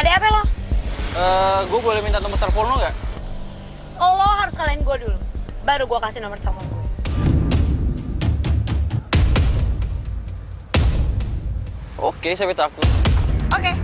Ada apa lo? Gue boleh minta nomor telepon lo nggak? Lo harus kalahin gue dulu. Baru gue kasih nomor telepon gue. Oke, saya takut. Oke.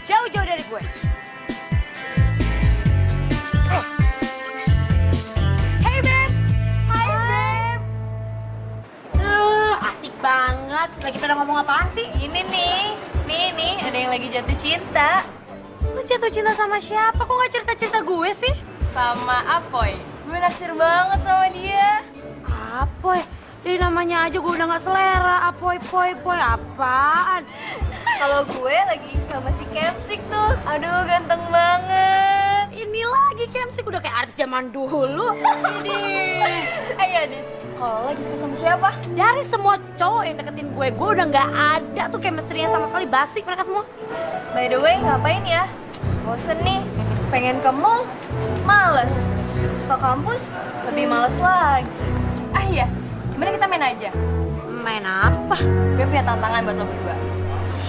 Jauh-jauh dari gue. Hey babes. Hai babe. Asik banget. Lagi pada ngomong apaan sih? Ini nih, ada yang lagi jatuh cinta. Lu jatuh cinta sama siapa? Kok gak cerita-cerita gue sih? Sama Apoy. Gue naksir banget sama dia. Apoy? Dari namanya aja gue udah gak selera. Apoy, poy, apaan? Kalau gue lagi sama si Kemsik tuh. Aduh, ganteng banget. Ini lagi Kemsik udah kayak artis zaman dulu. Ini. Ayo, Dis. Kalau lagi suka sama siapa? Dari semua cowok yang deketin gue udah gak ada tuh chemistry-nya sama sekali. Basic mereka semua. By the way, ngapain ya? Bosen nih. Pengen ke mall, males. Ke kampus, lebih males lagi. Ah iya, gimana kita main aja? Main apa? Gue punya tantangan buat lo berdua.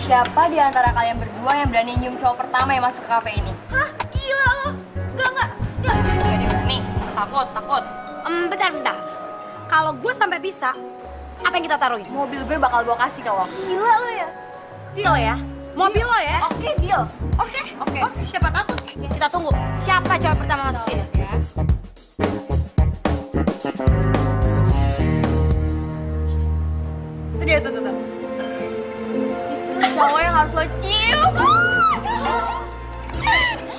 Siapa di antara kalian berdua yang berani nyium cowok pertama yang masuk ke kafe ini? Hah? Gila lo? Enggak. Gak ada yang berani. Takut. Bentar. Kalau gue sampai bisa, apa yang kita taruhin? Mobil gue bakal gue kasih ke lo. Gila lo ya? Deal ya? Mobil lo ya? Oke, deal. Oke. Siapa takut? Kita tunggu. Siapa cowok pertama masuk sini? Itu dia tuh. Itu cowok yang harus lo cium.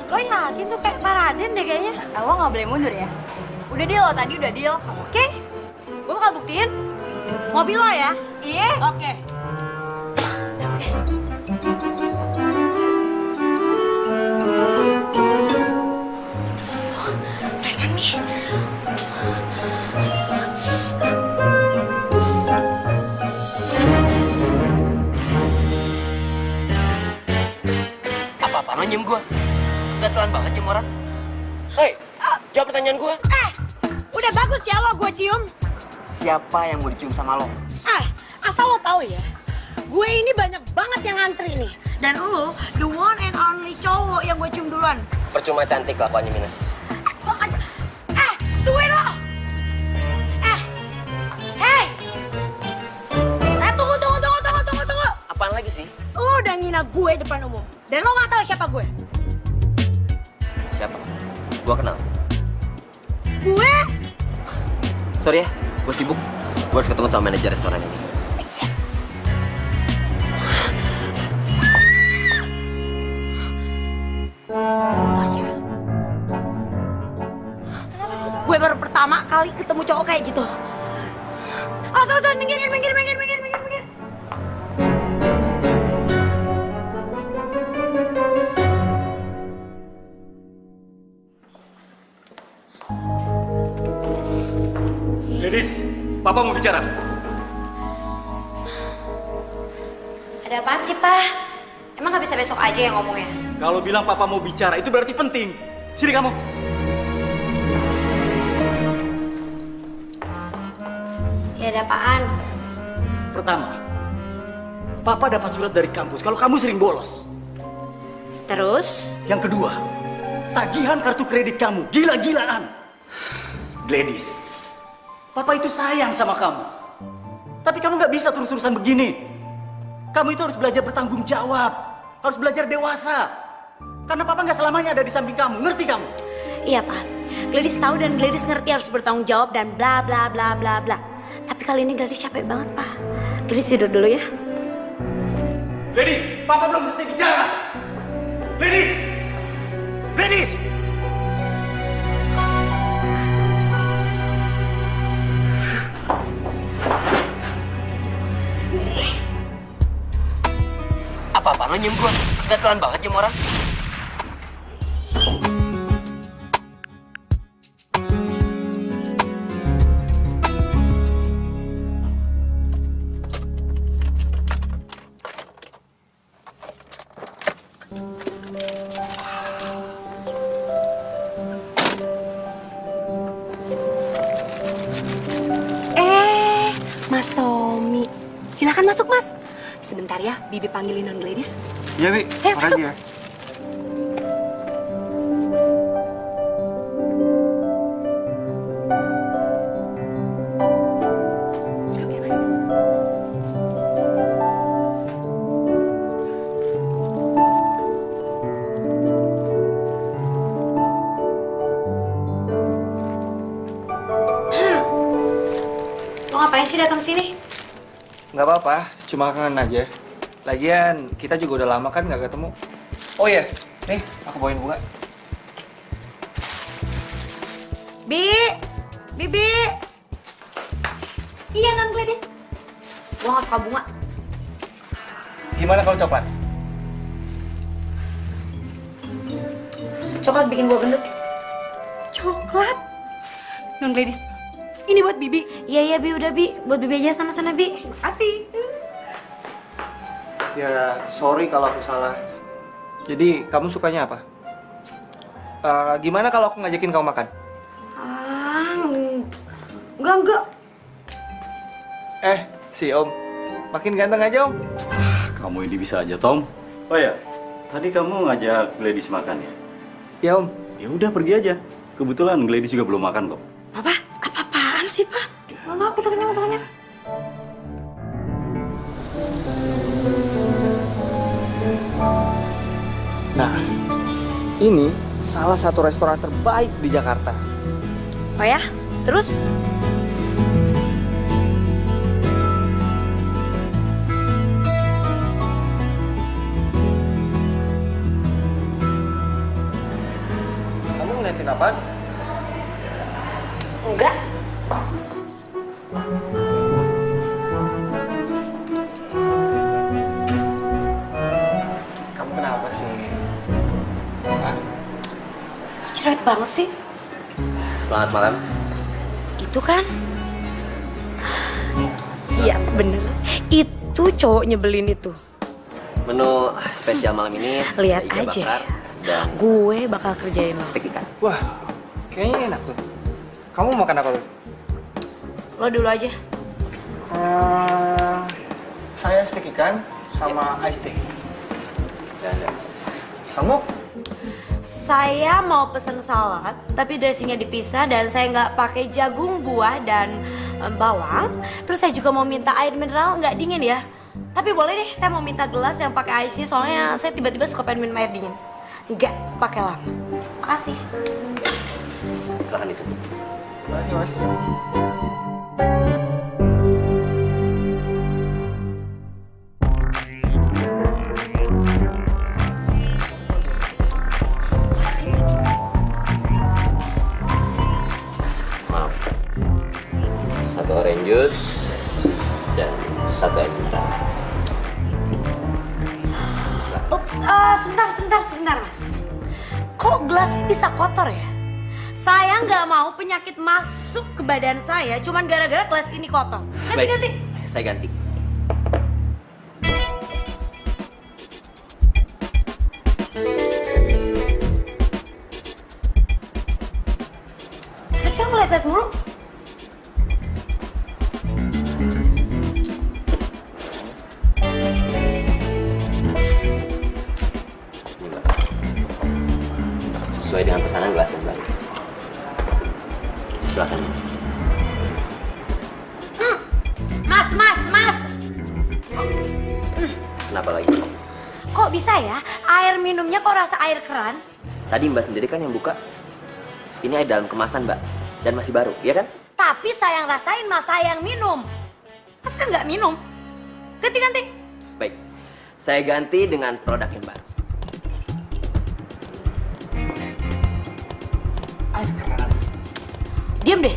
Lo yakin tuh kayak Paraden deh kayaknya? Lo gak boleh mundur ya. Udah deal lo tadi, udah deal. Oke. Gue bakal buktiin. Mobil lo ya? Iya. Oke. Mereka nih. Apa-apaan lo nyium gue? Gatelan banget nyium orang. Hei, jawab pertanyaan gue. Udah bagus ya lo gue cium. Siapa yang mau dicium sama lo? Asal lo tahu ya, gue ini banyak banget yang ngantri nih. Dan lo, the one and only cowok yang gue cium duluan. Percuma cantik lakuannya minus. Tungguin lo! Hey! Tunggu! Apaan lagi sih? Lo udah ngina gue depan umum. Dan lo gak tahu siapa gue. Siapa? Gue kenal. Gue Sorry ya, gue sibuk. Gue harus ketemu sama manajer restoran ini. Gue baru pertama kali ketemu cowok kayak gitu. Oh, minggir. Ladies, Papa mau bicara. Ada apaan sih, Pak? Emang gak bisa besok aja yang ngomongnya? Kalau bilang Papa mau bicara, itu berarti penting. Sini kamu. Ya ada apaan? Pertama, Papa dapat surat dari kampus kalau kamu sering bolos. Terus? Yang kedua, tagihan kartu kredit kamu gila-gilaan. Gladys, Papa itu sayang sama kamu. Tapi kamu nggak bisa terus-terusan begini. Kamu itu harus belajar bertanggung jawab. Harus belajar dewasa. Karena Papa nggak selamanya ada di samping kamu. Ngerti kamu? Iya, Pak. Gladys tahu dan Gladys ngerti harus bertanggung jawab dan bla bla bla bla bla. Tapi kali ini Gladys capek banget, Pak. Gladys tidur dulu ya. Gladys, Papa belum selesai bicara. Gladys! Gladys! Apa-apaan lo nyium gue? Gatelan banget nyium orang. Mas Tommy. Silakan masuk, Mas. Sebentar ya, Bibi panggilin Non Gladys. Iya, Bi. Ayo, Makasih masuk. ya. Duduk ya, Mas. Lo ngapain sih datang sini? Nggak apa-apa, cuma kangen aja. Lagian, kita juga udah lama kan nggak ketemu. Oh iya, nih aku bawain bunga. Bibi. Iya, Non Gladys. Gua gak suka bunga. Gimana kalau coklat? Coklat bikin gua gendut. Coklat. Non Gladys, ini buat Bibi. Iya, Bi. Udah, Bi. Buat Bibi aja sana-sana, Bi. Makasih. Ya, sorry kalau aku salah. Jadi, kamu sukanya apa? Gimana kalau aku ngajakin kamu makan? Enggak. Si Om. Makin ganteng aja, Om. Kamu ini bisa aja, Tom. Oh ya, tadi kamu ngajak Gladys makan ya? Ya, Om. Ya udah pergi aja. Kebetulan Gladys juga belum makan kok. Apa? Apa-apaan sih, Pak? Enggak, udah kenyang. Nah, ini salah satu restoran terbaik di Jakarta. Oh ya? Terus? Kamu ngeliatin apaan? Enggak. Kamu kenapa sih? Hah? Cerewet banget sih. Selamat malam. Itu kan? Iya, bener. Itu cowok nyebelin itu. Menu spesial malam ini Lihat ada iga aja. bakar dan Gue bakal kerjain lo. stek ikan. Wah, kayaknya enak tuh. Kamu mau makan apa tuh? Lo dulu aja. Saya steak ikan sama ice tea. Dan Kamu? Saya mau pesen salad, tapi dressingnya dipisah dan saya nggak pakai jagung, buah, dan bawang. Terus saya juga mau minta air mineral nggak dingin ya. Tapi boleh deh, saya mau minta gelas yang pakai ice-nya soalnya saya tiba-tiba suka pengen minum air dingin. Nggak pakai lama. Makasih. silahkan itu. Makasih, Mas. Maaf. Satu orange juice dan satu air mineral. Ups, sebentar mas. Kok gelasnya bisa kotor ya? Saya nggak mau penyakit masuk ke badan saya cuman gara-gara gelas ini kotor. Ganti. Saya ganti. Terus yang ngeliat-liat mulu. Ini, Mbak. Sesuai dengan pesanan gelas yang baru. Silakan. Mas. Kenapa lagi? Kok bisa ya? Air minumnya kok rasa air keran? Tadi Mbak sendiri kan yang buka. Ini air dalam kemasan, Mbak. Dan masih baru, iya kan? Tapi saya yang rasain, mas saya yang minum. Mas kan nggak minum. Ganti. Baik. Saya ganti dengan produk yang baru. Air keran. Diam deh.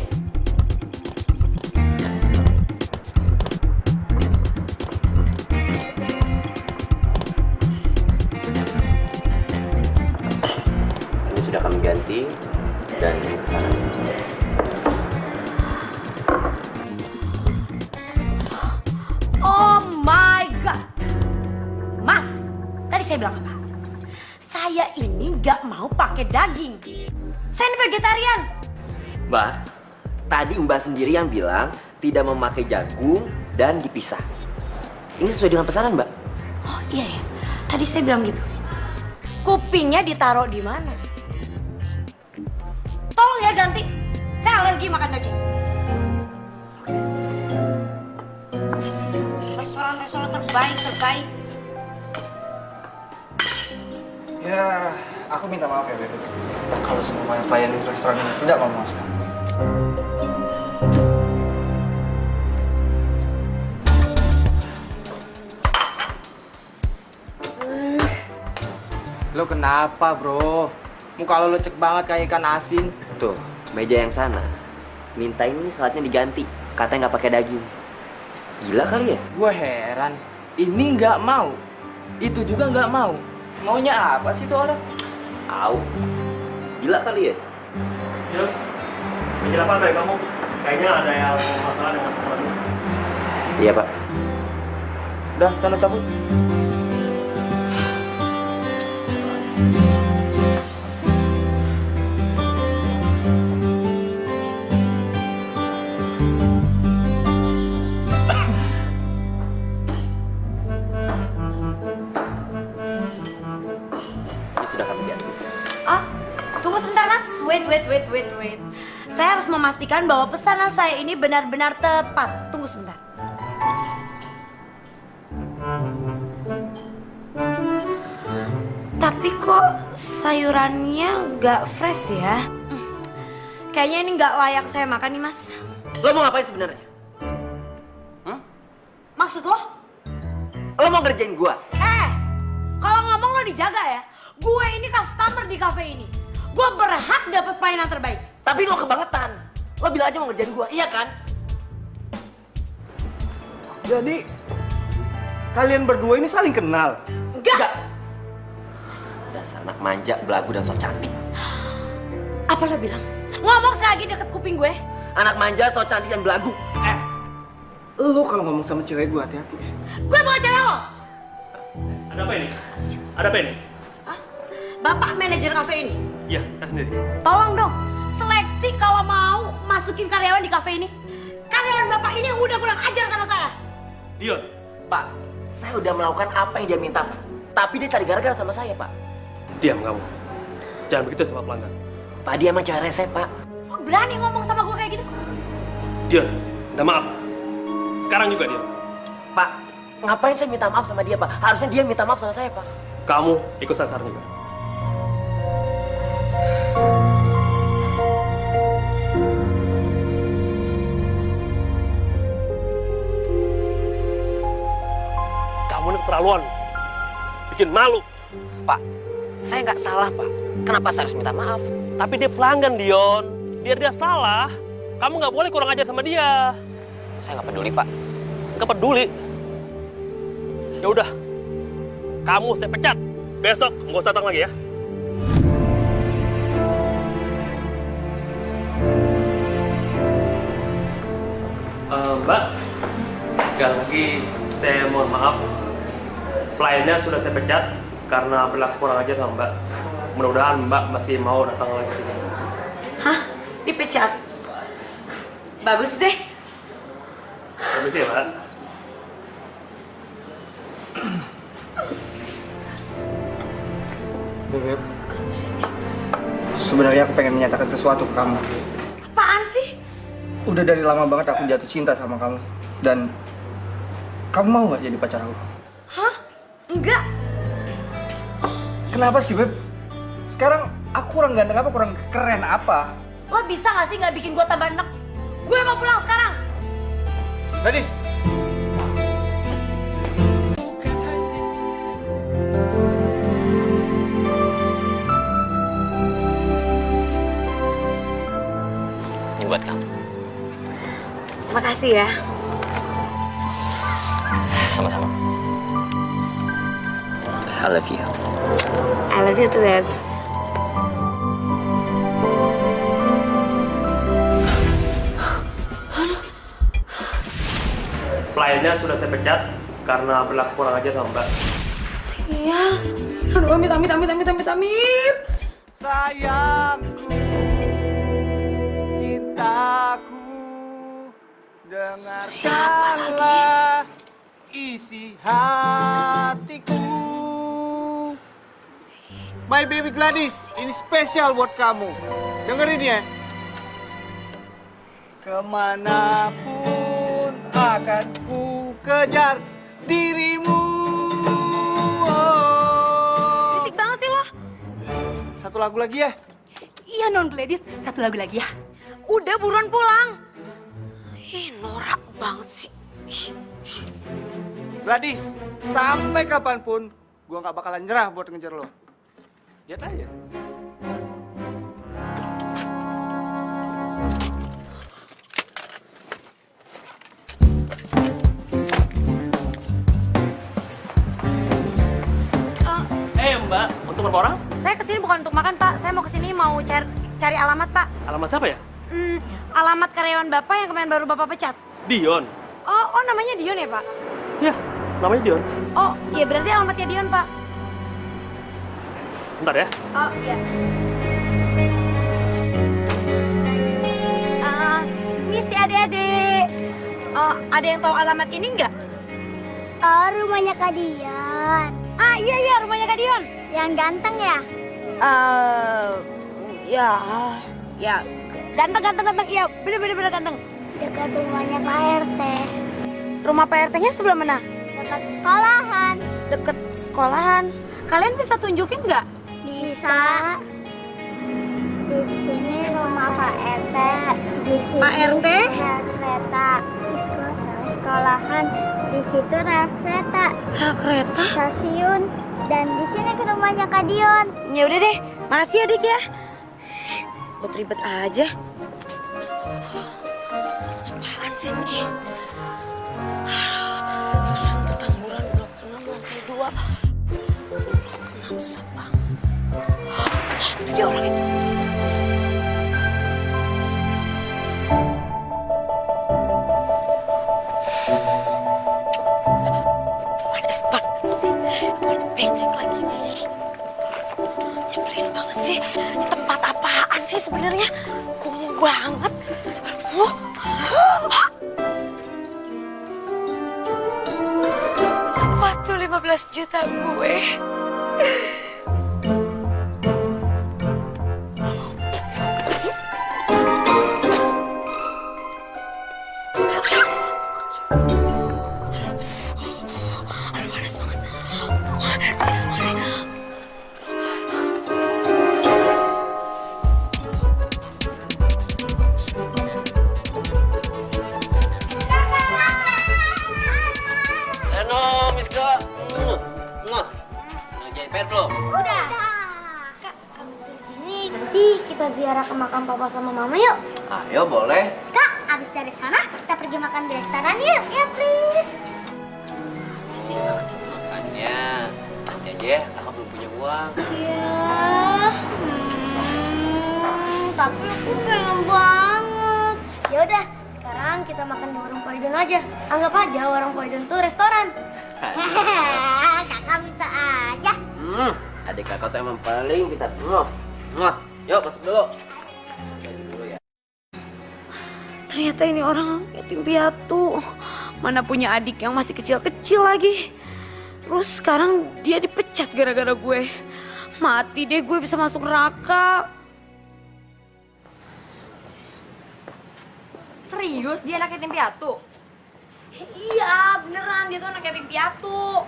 Ini sudah kami ganti dan ini pesanan. Oh my god. Mas, tadi saya bilang apa? Saya ini nggak mau pakai daging. Saya ini vegetarian. Mbak, tadi Mbak sendiri yang bilang tidak memakai jagung dan dipisah. Ini sesuai dengan pesanan, Mbak. Oh iya ya, tadi saya bilang gitu. Kupingnya ditaruh di mana? Tolong ya ganti. Saya alergi makan daging. Restoran terbaik. Ya, aku minta maaf ya, Beb. Kalau semua pelayan di restoran ini tidak memuaskan. Lo kenapa, bro? Muka lo lecek banget kayak ikan asin. Tuh, meja yang sana. Minta ini salatnya diganti. Katanya nggak pakai daging. Gila kali ya? Gue heran. Ini nggak mau. Itu juga nggak mau. Maunya apa sih tuh orang? Au. Gila kali ya? Yuk, penjelasan dari kamu. Kayaknya ada yang masalah dengan pesanan. Iya, Pak. Udah, sana cabut. Ini sudah kami ganti. Oh, tunggu sebentar mas. Wait. Saya harus memastikan bahwa pesanan saya ini benar-benar tepat. Tunggu sebentar. Tapi kok sayurannya nggak fresh ya? Kayaknya ini nggak layak saya makan nih mas. Lo mau ngapain sebenarnya? Maksud lo? Lo mau ngerjain gua? Kalau ngomong lo dijaga ya. Gue ini customer di cafe ini. Gue berhak dapat pelayanan terbaik. Tapi lo kebangetan. Lo bilang aja mau ngerjain gua, iya kan? Jadi, kalian berdua ini saling kenal? Enggak. Dasar anak manja, belagu, dan sok cantik. Apa lo bilang? Ngomong sekali lagi deket kuping gue. Anak manja, sok cantik, dan belagu. Lu kalau ngomong sama cewek gue hati-hati ya. Gue bukan cewek lo. Ada apa ini? Ada apa ini? Hah? Bapak manajer kafe ini. Iya, saya sendiri. Tolong dong, seleksi kalau mau masukin karyawan di kafe ini. Karyawan bapak ini udah kurang ajar sama saya. Dion. Pak, saya udah melakukan apa yang dia minta. Tapi dia cari gara-gara sama saya, Pak. Diam kamu. Jangan begitu sama pelanggan. Pak, dia emang cewek rese, Pak. Lo berani ngomong sama gue kayak gitu? Dion, minta maaf. Sekarang juga, Dion. Pak, ngapain saya minta maaf sama dia, Pak? Harusnya dia minta maaf sama saya, Pak. Kamu ikut sasar juga. keterlaluan. Bikin malu. Pak, saya nggak salah, Pak. Kenapa saya harus minta maaf? Tapi dia pelanggan, Dion. Biar dia salah, kamu nggak boleh kurang ajar sama dia. Saya nggak peduli, Pak. Nggak peduli. Ya udah, kamu saya pecat. Besok nggak usah datang lagi ya. Mbak, sekali lagi saya mohon maaf. Pelayannya sudah saya pecat karena berlaku kurang ajar sama Mbak. Mudah-mudahan Mbak masih mau datang lagi ke sini. Hah? Dipecat? Bagus deh. Permisi ya, Mbak. Beb, sebenarnya aku pengen menyatakan sesuatu ke kamu. Apaan sih? Udah dari lama banget aku jatuh cinta sama kamu. Dan kamu mau nggak jadi pacar aku? Hah? Enggak. Kenapa sih, Beb? Sekarang aku kurang ganteng apa, kurang keren apa? Lo bisa gak sih gak bikin gue tambah enek? Gue mau pulang sekarang. Gadis! Ini buat kamu. Makasih ya. Sama-sama. I love you. I love you too, Babs. Pelayannya sudah saya pecat karena berlaku kurang ajar sama Mbak. Sial. Aduh, amit. Sayangku, cintaku, dengarkanlah isi hatiku. My baby Gladys, ini spesial buat kamu. Dengerin ya. Kemanapun akan ku kejar dirimu. Berisik banget sih lo. Satu lagu lagi ya. Iya, Non Gladys. Satu lagu lagi ya. Udah buruan pulang. Ih, norak banget sih. Gladys, sampai kapanpun gua nggak bakalan nyerah buat ngejar lo. Lihat aja. Mbak, untuk berapa orang? Saya kesini bukan untuk makan, Pak. Saya mau kesini mau cari alamat, Pak. Alamat siapa ya? Alamat karyawan Bapak yang kemarin baru Bapak pecat. Dion. Oh, namanya Dion ya, Pak? Ya, namanya Dion. Oh, ya berarti alamatnya Dion, Pak. Bentar ya. Oh, iya. Misi adik-adik. Ada yang tahu alamat ini nggak? Oh, rumahnya Kak Dion. Iya, rumahnya Kak Dion. Yang ganteng ya? Ya. Ganteng. Iya, bener ganteng. Dekat rumahnya Pak RT. Rumah Pak RT-nya sebelah mana? Dekat sekolahan. Deket sekolahan. Kalian bisa tunjukin nggak? Bisa. Di sini rumah Pak RT. Di sini Pak RT? rel kereta. Di sekolahan. Di situ rel kereta. Kereta? Stasiun. Dan di sini ke rumahnya Kak Dion. Ya udah deh, makasih ya Dik ya. Buat ribet aja. Apaan sih ini? Rusun Petamburan Blok 6 lantai 2. Blok 6 susah banget. Itu dia orang itu. Panas banget sih. Ada becek lagi. Nyebelin banget sih. Di tempat apaan sih sebenarnya? Kumuh banget. Aduh. Sepatu 15 juta gue. Aduh, panas banget. Miska. makam papa sama mama yuk. Ayo boleh. Kak, abis dari sana kita pergi makan di restoran yuk. Ya, please. Makanya nanti aja ya, kakak belum punya uang. Ya, tapi aku pengen banget. Ya udah, sekarang kita makan di warung Poidon aja. Anggap aja warung Poidon tuh restoran. Kakak bisa aja. Adik kakak tuh emang paling pintar. Yuk masuk dulu. Baju dulu ya. Ternyata ini orang yatim piatu. Mana punya adik yang masih kecil-kecil lagi. Terus sekarang dia dipecat gara-gara gue. Mati deh gue bisa masuk neraka. Serius dia anak yatim piatu? Iya beneran dia tuh anak yatim piatu.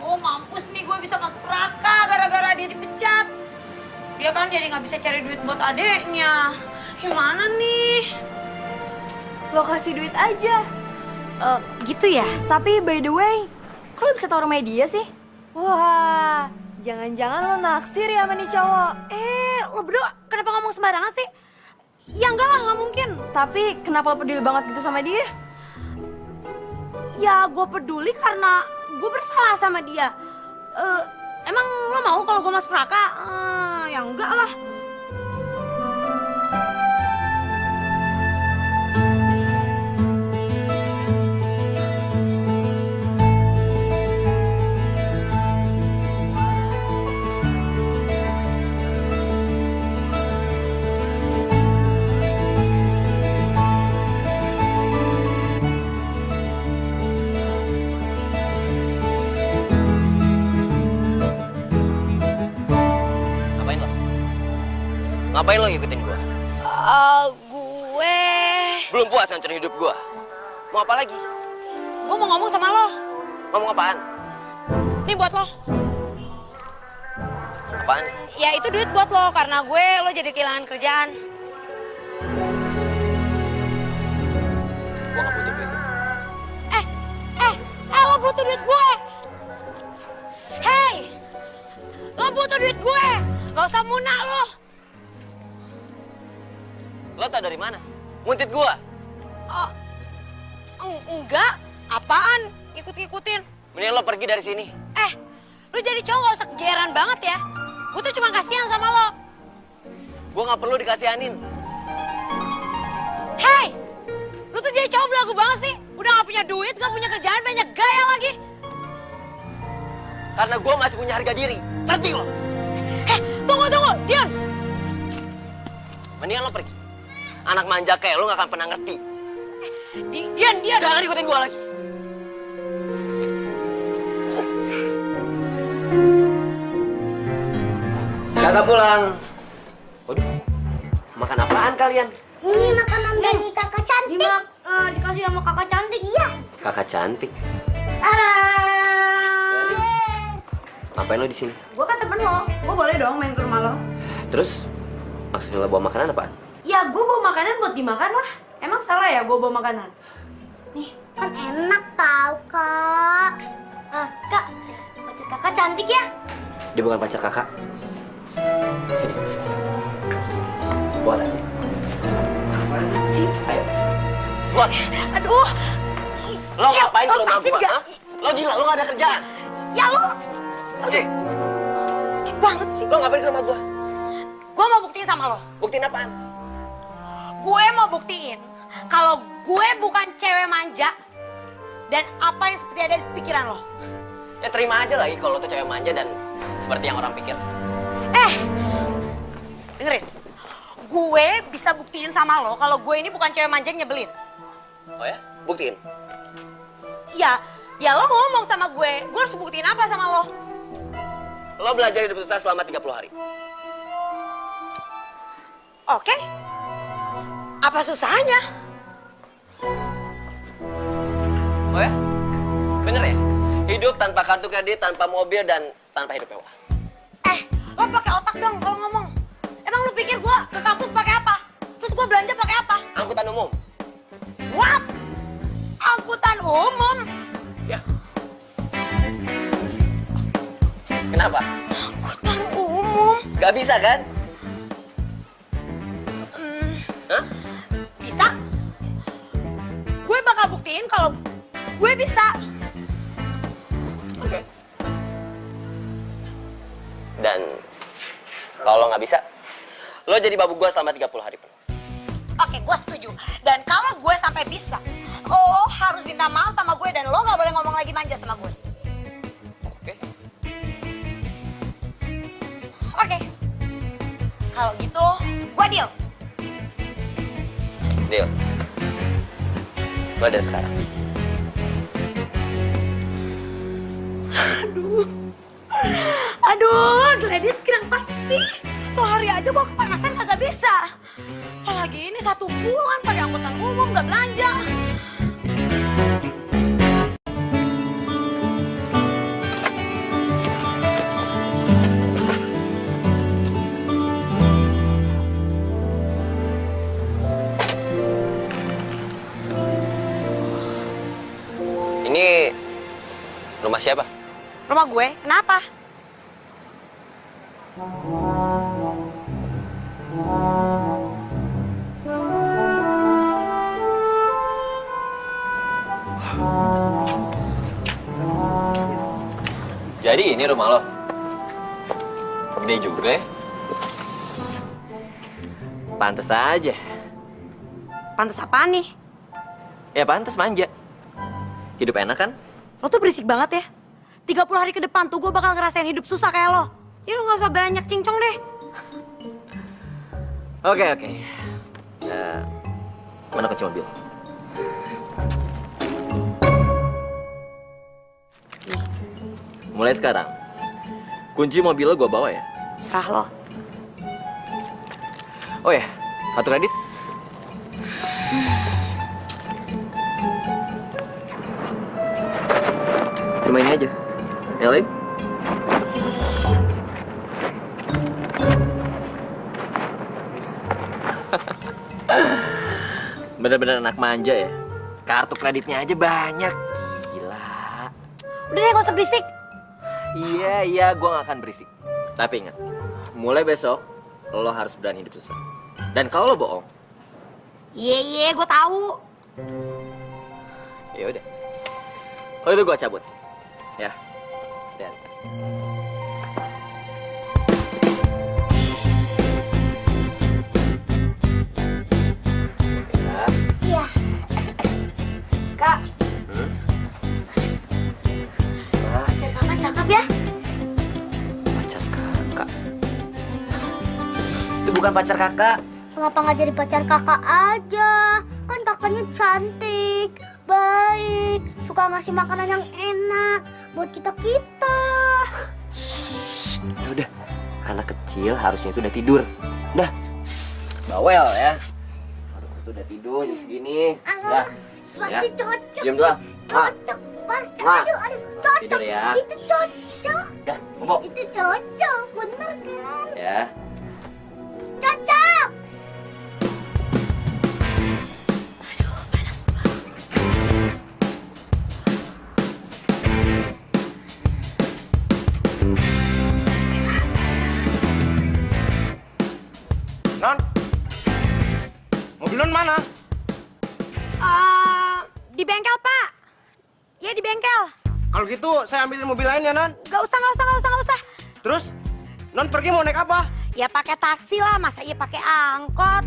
Oh mampus nih gue bisa masuk neraka gara-gara dia dipecat. Dia kan jadi nggak bisa cari duit buat adeknya. Gimana nih? Lo kasih duit aja. Gitu ya? Tapi by the way, kok lo bisa tau rumahnya dia sih? Wah, jangan-jangan lo naksir ya sama nih cowok. Lo berdua kenapa ngomong sembarangan sih? Ya enggak lah, nggak mungkin. Tapi kenapa lo peduli banget gitu sama dia? Ya gue peduli karena gue bersalah sama dia. Emang lo mau kalau gue masuk neraka? Ya enggak lah. Ngapain lo ngikutin gua? Gue... Belum puas ngancurin hidup gua? Mau apa lagi? Gue mau ngomong sama lo. Ngomong apaan? Nih buat lo. Apaan? Ya itu duit buat lo, karena lo jadi kehilangan kerjaan. Gua gak butuh duit. Lo butuh duit gue. Hey, lo butuh duit gue. Gak usah munak lo. Lo tau dari mana? Nguntit gua? Enggak. Apaan? Ikut-ikutin. Mending lo pergi dari sini. Lo jadi cowok gak usah kegeeran banget ya. Gue tuh cuma kasihan sama lo. Gua gak perlu dikasihanin. Hey, lo tuh jadi cowok belagu banget sih. Udah gak punya duit, gak punya kerjaan, banyak gaya lagi. Karena gua masih punya harga diri. Ngerti lo? Tunggu, Dion. Mendingan lo pergi. Anak manja kayak lo gak akan pernah ngerti. Dion. Jangan ikutin gua lagi. Kakak pulang. Waduh, makan apaan kalian? Ini makanan dari kakak cantik. Dikasih sama kakak cantik. Iya. Kakak cantik. Ngapain lo di sini? Gue kan temen lo. Gue boleh dong main ke rumah lo. Terus maksudnya lo bawa makanan apaan? Ya gue bawa makanan buat dimakan lah. Emang salah ya gue bawa makanan? Nih. Kan enak tau, Kak. Kak, pacar kakak cantik ya? Dia bukan pacar kakak. Sini. Bawa tasnya. Apaan sih? Ayo. Buat. Aduh. Lo ngapain ke rumah lepasin gua? gak? Hah? Lo gila, lo gak ada kerjaan. Ya lo. Oke. Sakit banget sih. Lo ngapain ke rumah gua? Gue mau buktiin sama lo. Buktiin apaan? Gue mau buktiin kalau gue bukan cewek manja dan apa yang seperti ada di pikiran lo. Ya terima aja lagi kalau lo tuh cewek manja dan seperti yang orang pikir. Dengerin. Gue bisa buktiin sama lo kalau gue ini bukan cewek manja yang nyebelin. Oh ya? Buktiin? Ya lo ngomong sama gue harus buktiin apa sama lo? Lo belajar hidup susah selama 30 hari. Oke. Apa susahnya? Oh ya? Bener ya? Hidup tanpa kartu kredit, tanpa mobil, dan tanpa hidup mewah. Lo pakai otak dong kalau ngomong. Emang lo pikir gue ke kampus pakai apa? Terus gue belanja pakai apa? Angkutan umum. What? Angkutan umum? Ya. Kenapa? Angkutan umum? Gak bisa kan? Hah? Bisa. Gue bakal buktiin kalau gue bisa. Oke. Dan kalau nggak bisa, lo jadi babu gue selama 30 hari penuh. Oke, gue setuju. Dan kalau gue sampai bisa, lo harus minta maaf sama gue dan lo nggak boleh ngomong lagi manja sama gue. Oke. Oke. Kalau gitu, gue deal. Deal. Lo dari sekarang. Aduh, Gladys kenapa sih? 1 hari aja gue kepanasan kagak bisa. Apalagi ini 1 bulan pada angkutan umum gak belanja. Ini rumah siapa? Rumah gue, kenapa? Jadi ini rumah lo? Gede juga ya? Pantes aja. Pantes apa nih? Ya pantes manja. Hidup enak kan? Lo tuh berisik banget ya. 30 hari ke depan tuh gue bakal ngerasain hidup susah kayak lo. Ya lo gak usah banyak cincong deh. Oke. Mana kunci mobil? Mulai sekarang, kunci mobil lo gue bawa ya? Serah lo. Oh ya, kartu kredit. Cuma ini aja. Yang lain? Bener-bener anak manja ya. Kartu kreditnya aja banyak. Gila. Udah deh, gak usah berisik. Iya, gue gak akan berisik. Tapi ingat, mulai besok lo harus berani hidup susah. Dan kalau lo bohong, Iya, gue tahu. ya udah. Kalau itu gue cabut. Ya. Dan. Iya. Kak, Wah, kakak cakep ya. pacar kakak. Itu bukan pacar kakak. Kenapa nggak jadi pacar kakak aja? Kan kakaknya cantik, baik, suka ngasih makanan yang enak buat kita-kita. Ya udah, anak kecil harusnya itu udah tidur. Udah. Bawel ya. Harusnya itu udah tidur jam segini. Udah. Pasti cocok. Diam dulu. Cocok, pasti. Ma. Aduh, cocok. Tidur ya. Itu cocok. Udah, bobo. Itu cocok, bener kan? Ya. Cocok. Non? Mobil non mana? Di bengkel, Pak. Ya, di bengkel. Kalau gitu saya ambilin mobil lain ya, Non. Gak usah. Terus, Non pergi mau naik apa? Ya pakai taksi lah, masa iya pakai angkot.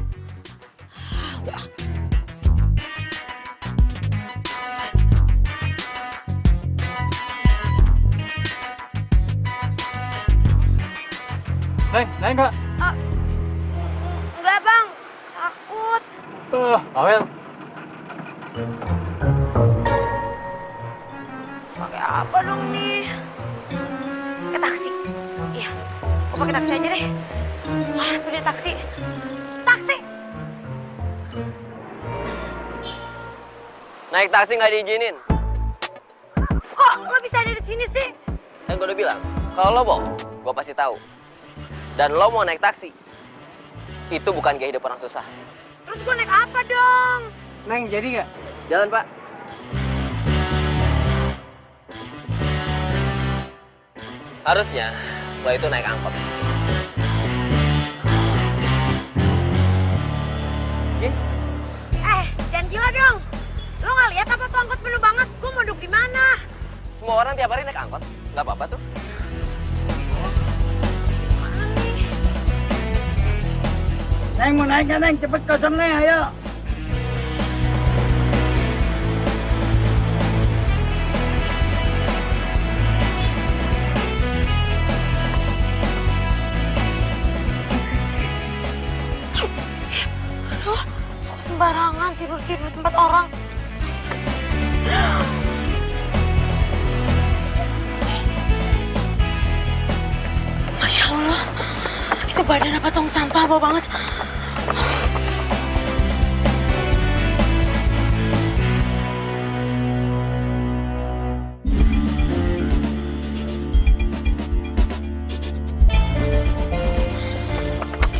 Naik nggak? Enggak, Bang. Takut. Awel. Pakai apa dong nih? Pakai taksi. Iya, gue pakai taksi aja deh. Wah, tuh dia taksi. Taksi. Naik taksi nggak diizinin. Kok lo bisa ada di sini sih? Kan gue udah bilang, kalau lo bohong, gue pasti tahu. Dan lo mau naik taksi, itu bukan gaya hidup orang susah. Terus gue naik apa dong? Neng, jadi nggak? Jalan, Pak. Harusnya lo itu naik angkot. lihat apa tuh angkot penuh banget? Gue mau duduk di mana? Semua orang tiap hari naik angkot. Nggak apa-apa tuh. Neng mau naik Neng, cepet kosong Neng, ayo. Aduh, kok sembarangan tidur-tidur di tempat orang. Masya Allah, itu badan apa tong sampah bau banget.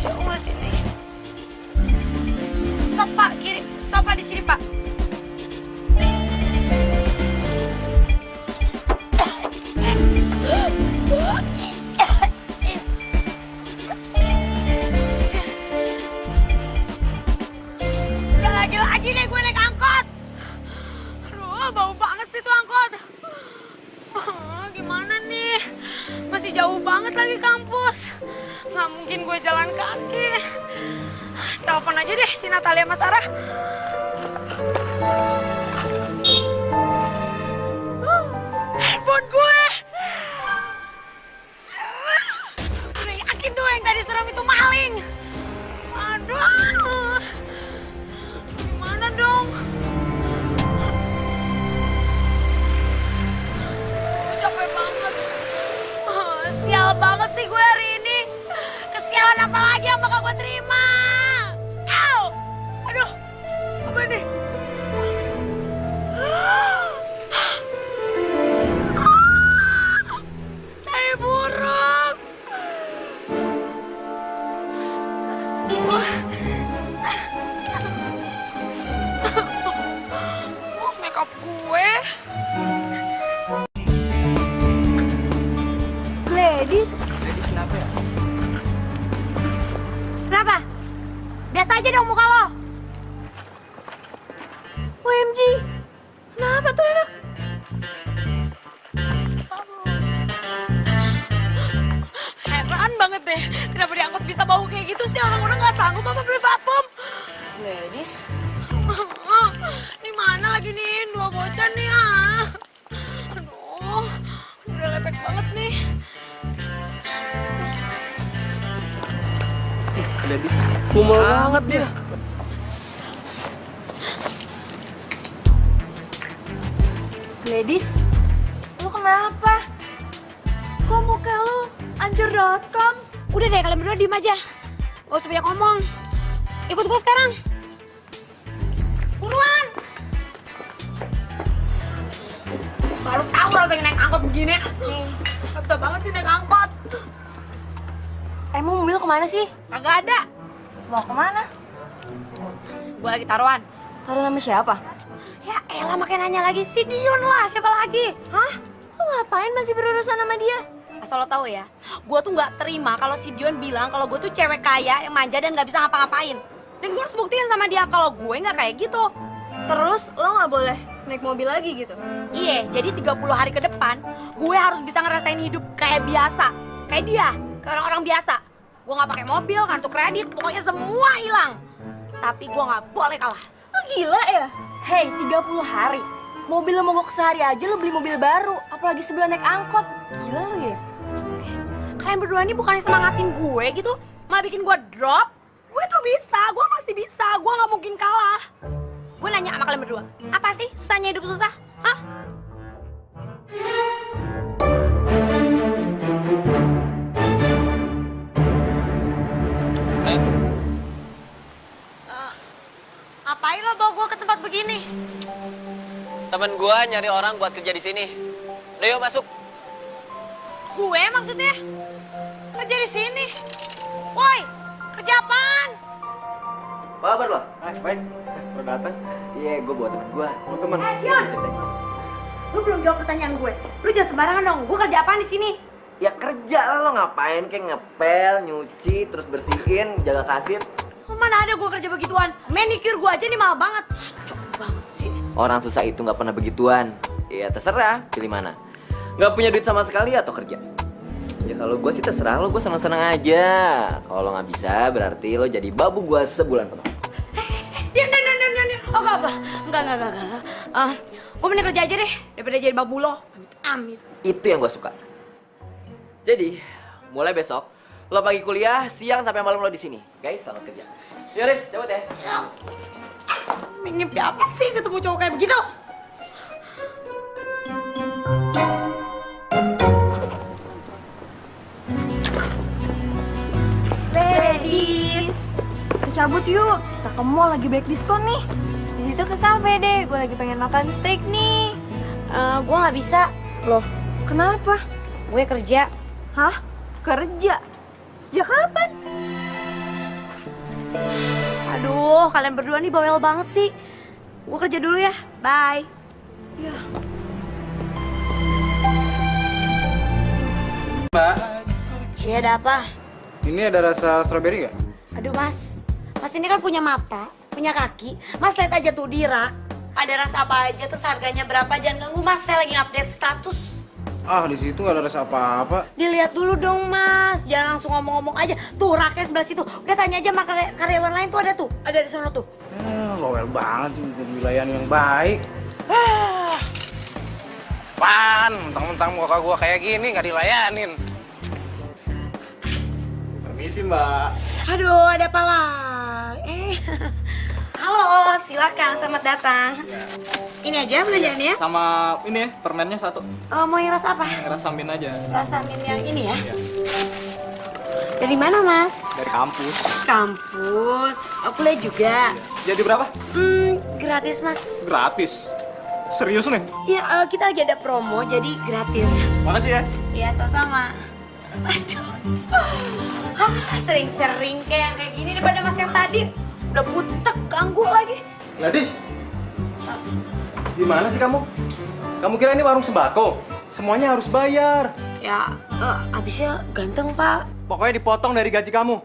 Jauh sini. Stop Pak, kiri. Stop Pak di sini Pak. Lagi nih gue naik angkot. Aduh, bau banget sih tuh angkot. Gimana nih? Masih jauh banget lagi kampus. Nggak mungkin gue jalan kaki. Telepon aja deh si Natalia sama Sarah. Handphone gue. Udah yakin tuh yang tadi serem itu maling. Aduh. Gimana dong? Capek banget. Sial banget sih gue hari ini. Kesialan apa lagi yang bakal gue terima? Ow! Aduh, apa nih? Tai burung. Makeup gue. Gladys, Ladies kenapa ya? Kenapa? Biasa aja dong muka lo. OMG, kenapa tuh anak? Heran banget deh. Kenapa diangkut bisa bau kayak gitu sih? Orang-orang nggak sanggup apa beli parfum. Gladys, Ini mana lagi nih? Dua bocah nih ah. Aduh, udah lepek banget nih. Ladies, humor banget dia. Gladys, lu kenapa? Kok muka lu ancur.com? Udah deh kalian berdua diem aja. Gak usah banyak ngomong. Ikut gue sekarang. Buruan. Baru tahu rasanya naik angkot begini. Gak bisa banget sih naik angkot. Emang mobil kemana sih? Kagak ada. Mau kemana? Gue lagi taruhan. Taruh nama siapa? Ya elah makin nanya lagi. Si Dion lah, siapa lagi? Hah? Lu ngapain masih berurusan sama dia? Asal lo tahu ya, gue tuh nggak terima kalau si Dion bilang kalau gue tuh cewek kaya yang manja dan nggak bisa ngapa-ngapain. Dan gue harus buktiin sama dia kalau gue nggak kayak gitu. Terus lo nggak boleh naik mobil lagi gitu? Iya, jadi 30 hari ke depan, gue harus bisa ngerasain hidup kayak biasa. Kayak dia, kayak orang-orang biasa. Gue nggak pakai mobil, kartu kredit, pokoknya semua hilang. Tapi gue nggak boleh kalah. Lo gila ya? Hei, 30 hari. Mobil lo mogok sehari aja lo beli mobil baru. Apalagi sebulan naik angkot. Gila lo ya? Kalian berdua ini bukannya semangatin gue gitu, malah bikin gue drop. Gue tuh bisa, gue masih bisa, gue nggak mungkin kalah. Gue nanya sama kalian berdua, apa sih susahnya hidup susah? Hah? Ngapain lo bawa gue ke tempat begini? Temen gua nyari orang buat kerja di sini. Udah yuk masuk. Gue maksudnya? Kerja di sini? Woi, kerja apaan? Apa kabar lo? Baik. Udah datang? Iya, gua bawa temen gua. Mau temen. Dion! Lu belum jawab pertanyaan gue. Lu jangan sembarangan dong. Gue kerja apaan di sini? Ya kerja lah, lo ngapain kayak ngepel, nyuci, terus bersihin, jaga kasir. Mana ada gue kerja begituan? Manicure gue aja nih mahal banget. Cocok banget sih. Orang susah itu nggak pernah begituan. Ya terserah, pilih mana. Nggak punya duit sama sekali atau kerja? Ya kalau gue sih terserah lo, gue seneng-seneng aja. Kalau lo nggak bisa, berarti lo jadi babu gue sebulan penuh. Diam. Oh enggak. Gue mending kerja aja deh, daripada jadi babu lo. Amit. Itu yang gue suka. Jadi, mulai besok, lo pagi kuliah, siang sampai malam lo di sini. Guys, selamat kerja. Ya Riz, cabut ya. Mimpi apa sih ketemu cowok kayak begitu? Ladies, kita cabut yuk. Kita ke mall lagi baik diskon nih. Di situ ke kafe deh. Gue lagi pengen makan steak nih. Gue nggak bisa. Loh, kenapa? Gue kerja. Hah? Kerja? Sejak kapan? Aduh, kalian berdua nih bawel banget sih. Gue kerja dulu ya. Bye. Ya. Mbak, Iya, ada apa? ini ada rasa strawberry nggak? Aduh, Mas. Mas ini kan punya mata, punya kaki. Mas lihat aja tuh di rak. Ada rasa apa aja, terus harganya berapa. Jangan ganggu, Mas. Saya lagi update status. Ah, di situ nggak ada rasa apa-apa. Dilihat dulu dong, Mas. Jangan langsung ngomong-ngomong aja. Tuh, raknya sebelah situ. Udah tanya aja sama karyawan lain tuh ada tuh. Ada di sana tuh. Bawel banget sih, bukan wilayah yang baik. Pan, mentang-mentang muka gua kayak gini nggak dilayanin. Permisi, Mbak. Aduh, ada apa lagi? Halo, silakan. Selamat datang. Ini aja belanjaannya. Sama ini ya, permennya satu. Mau yang rasa apa? Rasa min aja. Rasa min yang ini ya. Dari mana, Mas? Dari kampus. Kampus. Kuliah juga. Jadi berapa? Gratis, Mas. Gratis. Serius nih? Iya, kita lagi ada promo, jadi gratis. Makasih ya. Iya, sama-sama. Aduh. Sering-sering kayak gini daripada Mas yang tadi. Udah butek, ganggu lagi. Gladys, gimana sih kamu? Kamu kira ini warung sembako? Semuanya harus bayar. Ya, abisnya ganteng, Pak. Pokoknya dipotong dari gaji kamu.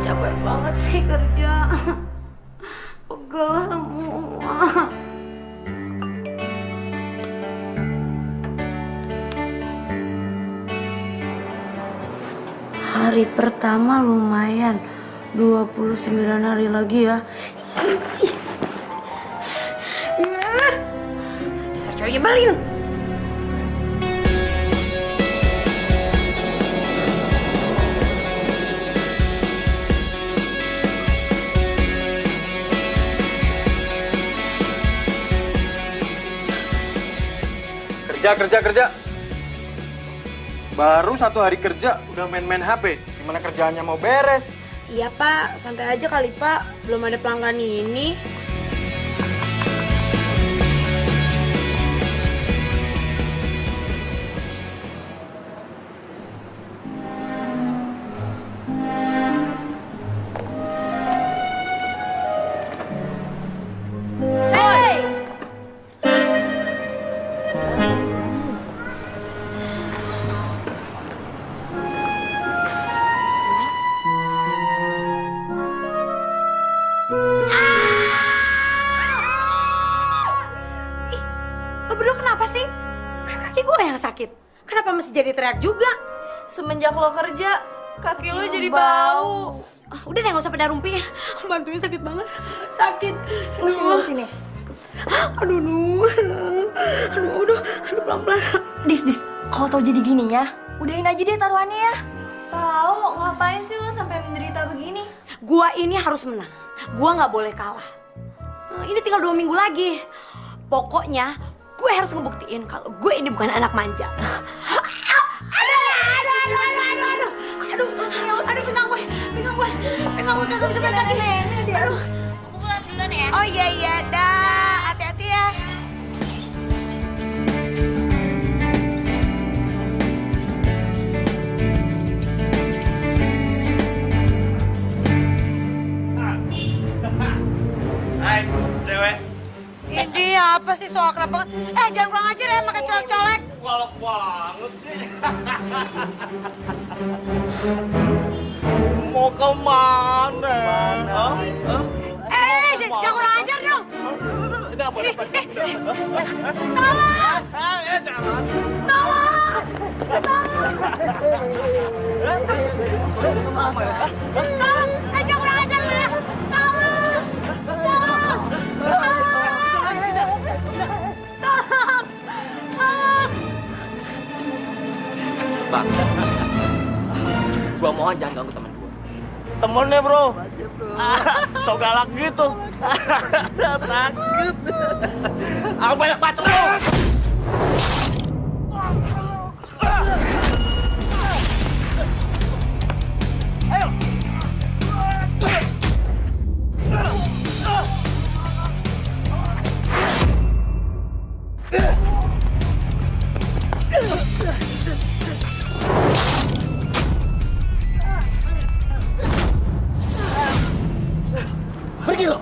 Capek banget sih kerja. Pegel semua. Hari pertama lumayan. 29 hari lagi ya. Bisa coy nyebelin. Kerja. Baru 1 hari kerja udah main-main HP. Gimana kerjaannya mau beres? Iya, Pak. Santai aja kali, Pak. Belum ada pelanggan ini. Lo berdua kenapa sih? Kan kaki gue yang sakit. Kenapa mesti jadi teriak juga? Semenjak lo kerja, kaki lo jadi bau. Udah deh, gak usah pada rumpi. Bantuin, sakit banget. Sakit. Lu sini. Aduh, udah pelan-pelan. Dis, kalau tau jadi gini ya, udahin aja deh taruhannya ya. Tahu, ngapain sih lo sampai menderita begini? Gua ini harus menang. Gua nggak boleh kalah. Ini tinggal 2 minggu lagi. Pokoknya gue harus ngebuktiin kalau gue ini bukan anak manja. Aduh, pegang gue kagak bisa berangkat nih. Aduh, Aku pulang duluan ya. oh iya, dah, hati-hati ya. Hai, cewek. Ini apa sih soal kerap banget? Jangan kurang ajar ya, makan colek-colek. Galak banget sih. mau kemana? Jangan kurang ajar dong. Ini apa? Tolong! Jangan. Tolong! Jangan kurang ajar ya. Tolong! Tolong! Tolong! Bang, gua mohon jangan ganggu teman gua. Temennya bro. So galak gitu. Takut. Aku banyak bacot bro. Ayo. Pergi lo.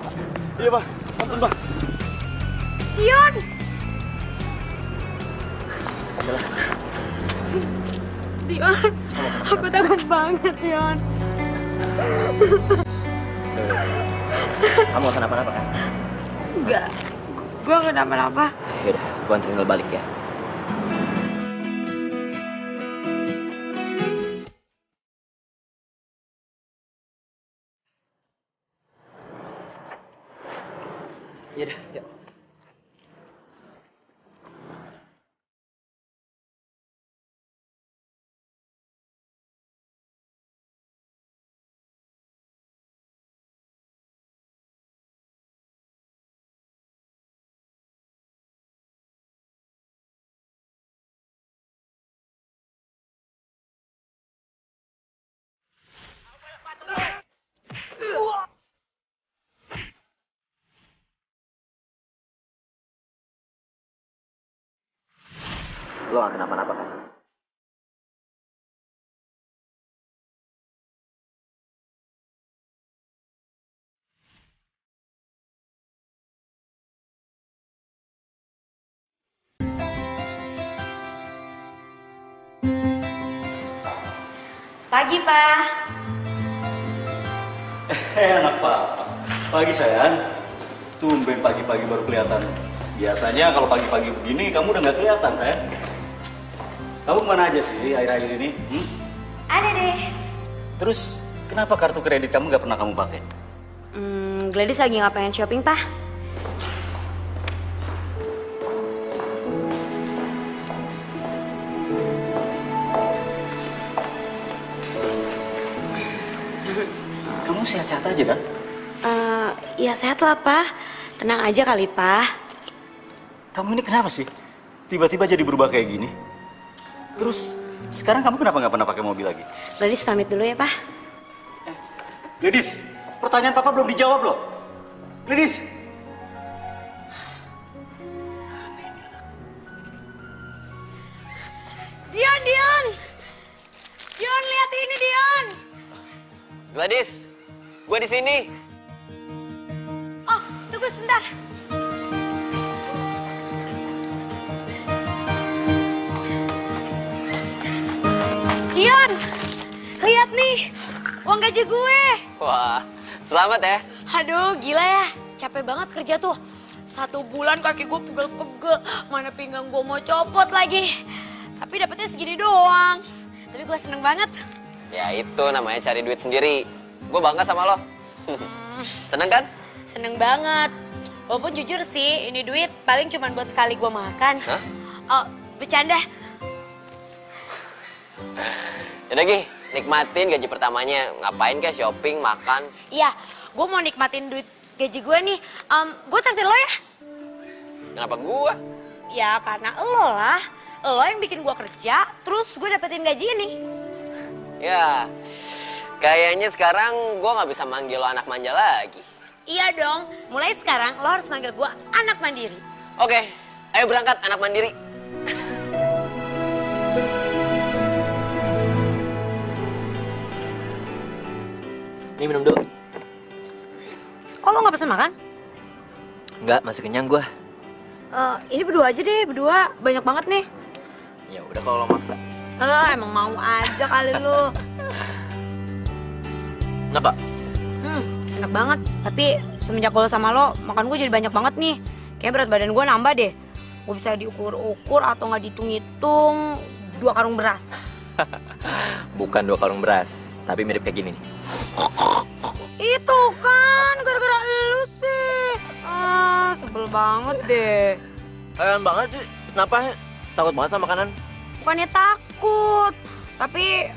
Iya bang, ampun bang. Dion! Dion, aku takut banget, Dion. Kamu gak kenapa-napa kan? Enggak, gue gak kenapa-napa. Yaudah, gua anterin lo balik ya. Yaudah, yuk. Lo gak kenapa-napa kan? Pagi, Pak. Anak papa. Pagi sayang. Tumben pagi-pagi baru kelihatan. Biasanya kalau pagi-pagi begini kamu udah nggak kelihatan sayang. Kamu kemana aja sih akhir-akhir ini? Ada deh. Terus kenapa kartu kredit kamu nggak pernah kamu pakai? Gladys lagi nggak pengen shopping, Pak. Kamu sehat-sehat aja kan? Ya sehat lah, Pak. Tenang aja kali, Pak. Kamu ini kenapa sih? Tiba-tiba jadi berubah kayak gini? Terus sekarang kamu kenapa nggak pernah pakai mobil lagi? Gladys pamit dulu ya, Pak. Gladys, pertanyaan papa belum dijawab loh. Gladys. Dion, Dion! Dion, lihat ini, Dion! Gladys, gua di sini. Oh, tunggu sebentar. Dion, lihat nih, uang gaji gue. Wah, selamat ya. Aduh, gila ya. Capek banget kerja tuh. 1 bulan kaki gue pegel-pegel. Mana pinggang gue mau copot lagi. Tapi dapetnya segini doang. Tapi gue seneng banget. Ya itu namanya cari duit sendiri. Gue bangga sama lo. Seneng kan? Seneng banget. Walaupun jujur sih, ini duit paling cuma buat sekali gue makan. Hah? Oh, bercanda. Yaudah Gi, nikmatin gaji pertamanya. Ngapain kayak shopping, makan. Iya, gue mau nikmatin duit gaji gue nih. Gue traktir lo ya? Kenapa gua? Ya karena lo lah. Lo yang bikin gue kerja, terus gue dapetin gaji ini. Ya, kayaknya sekarang gua nggak bisa manggil lo anak manja lagi. Iya dong, mulai sekarang lo harus manggil gue anak mandiri. Oke, ayo berangkat anak mandiri. Ini minum dulu. Kok lo gak pesen makan? Enggak, masih kenyang gua. Ini berdua aja deh, berdua. Banyak banget nih. Ya udah kalau lo maksa. Emang mau aja kali lo. Enak gak? Enak banget. Tapi semenjak gue sama lo, makan gue jadi banyak banget nih. Kayak berat badan gue nambah deh. Gue bisa diukur-ukur atau nggak dihitung-hitung 2 karung beras. Bukan 2 karung beras, tapi mirip kayak gini nih. Itu kan gara-gara lu sih. Sebel banget deh. Kayaan banget sih. Kenapa? Takut banget sama makanan? Bukannya takut, tapi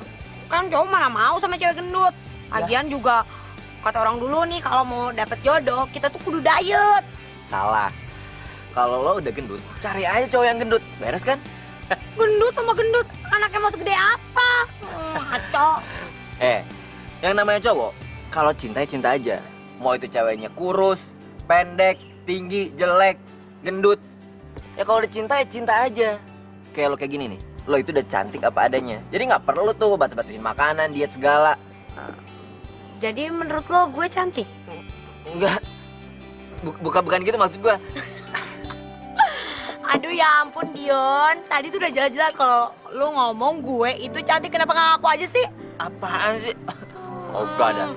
kan cowok mana mau sama cewek gendut. Lagian juga kata orang dulu nih, kalau mau dapet jodoh kita tuh kudu diet. Salah. Kalau lo udah gendut, cari aja cowok yang gendut. Beres kan? Gendut sama gendut, anaknya mau segede apa? Ngaco. Yang namanya cowok, kalau cinta cinta aja. Mau itu ceweknya kurus, pendek, tinggi, jelek, gendut. Ya kalau dicinta ya cinta aja. Kayak lo kayak gini nih, lo itu udah cantik apa adanya. Jadi nggak perlu tuh batu-batuin makanan, diet segala. Jadi menurut lo gue cantik? Enggak. Bukan gitu maksud gue. Aduh ya ampun Dion, tadi tuh udah jelas-jelas kalau lo ngomong gue itu cantik, kenapa nggak ngaku aja sih? Apaan sih? Oh gak ada.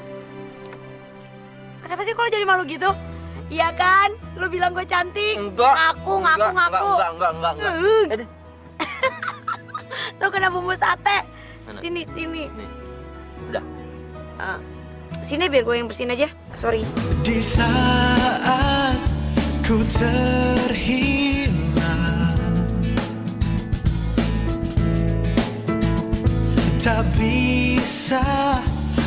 Kenapa sih kalau jadi malu gitu? Iya kan? Lo bilang gue cantik? Enggak. Ngaku. Enggak. Lo kena bumbu sate. Mana? Sini. Udah. Sini biar gue yang bersihin aja. Sorry. Di saat ku terhilang, tak bisa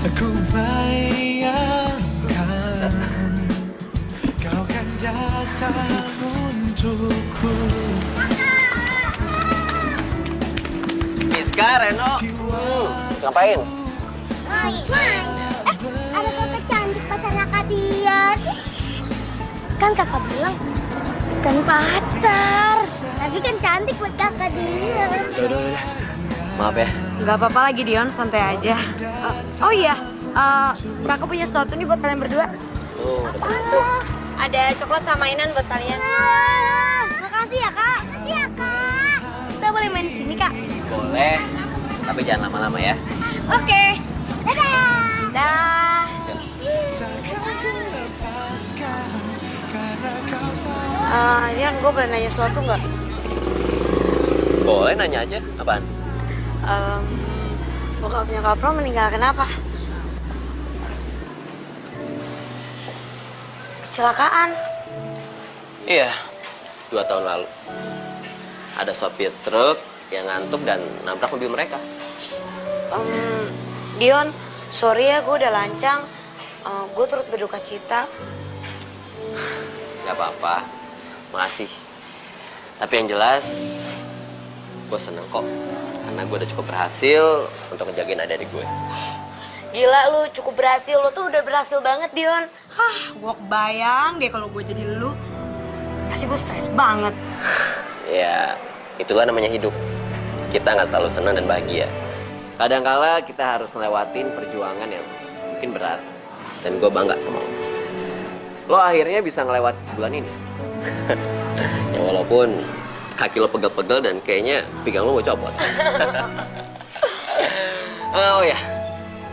aku bayangkan kau kan datang untukku. Miska, Reno. Ngapain? Ada kakak cantik pacarnya Kak Dian. Kan kakak bilang bukan pacar, tapi kan cantik buat kakak Dian. Udah. Maaf ya. Gak apa-apa lagi Dion, santai aja. Oh iya, kakak punya sesuatu nih buat kalian berdua. Tuh, ada coklat sama mainan buat kalian. Makasih ya Kak. Makasih ya Kak. Kita boleh main di sini Kak? Boleh, tapi jangan lama-lama ya. Oke. Dadah. Dah. Dion, gue boleh nanya sesuatu nggak? Boleh, nanya aja. Apaan? Bokapnya Kak Pro meninggal kenapa? Kecelakaan. Iya, 2 tahun lalu. Ada sopir truk yang ngantuk dan nabrak mobil mereka. Dion, sorry ya gue udah lancang. Gue turut berduka cita. Gak apa-apa, makasih. Tapi yang jelas, gue seneng kok. Karena gue udah cukup berhasil untuk ngejagain adik-adik gue. Gila lu, cukup berhasil. Lu tuh udah berhasil banget, Dion. Gue kebayang deh kalau gue jadi lu. Pasti gue stres banget. Ya, itulah namanya hidup. Kita nggak selalu senang dan bahagia. Kadangkala kita harus ngelewatin perjuangan yang mungkin berat. Dan gue bangga sama lo. Lo akhirnya bisa ngelewati sebulan ini. Ya walaupun kaki lo pegel-pegel dan kayaknya pinggang lo mau copot. Oh ya,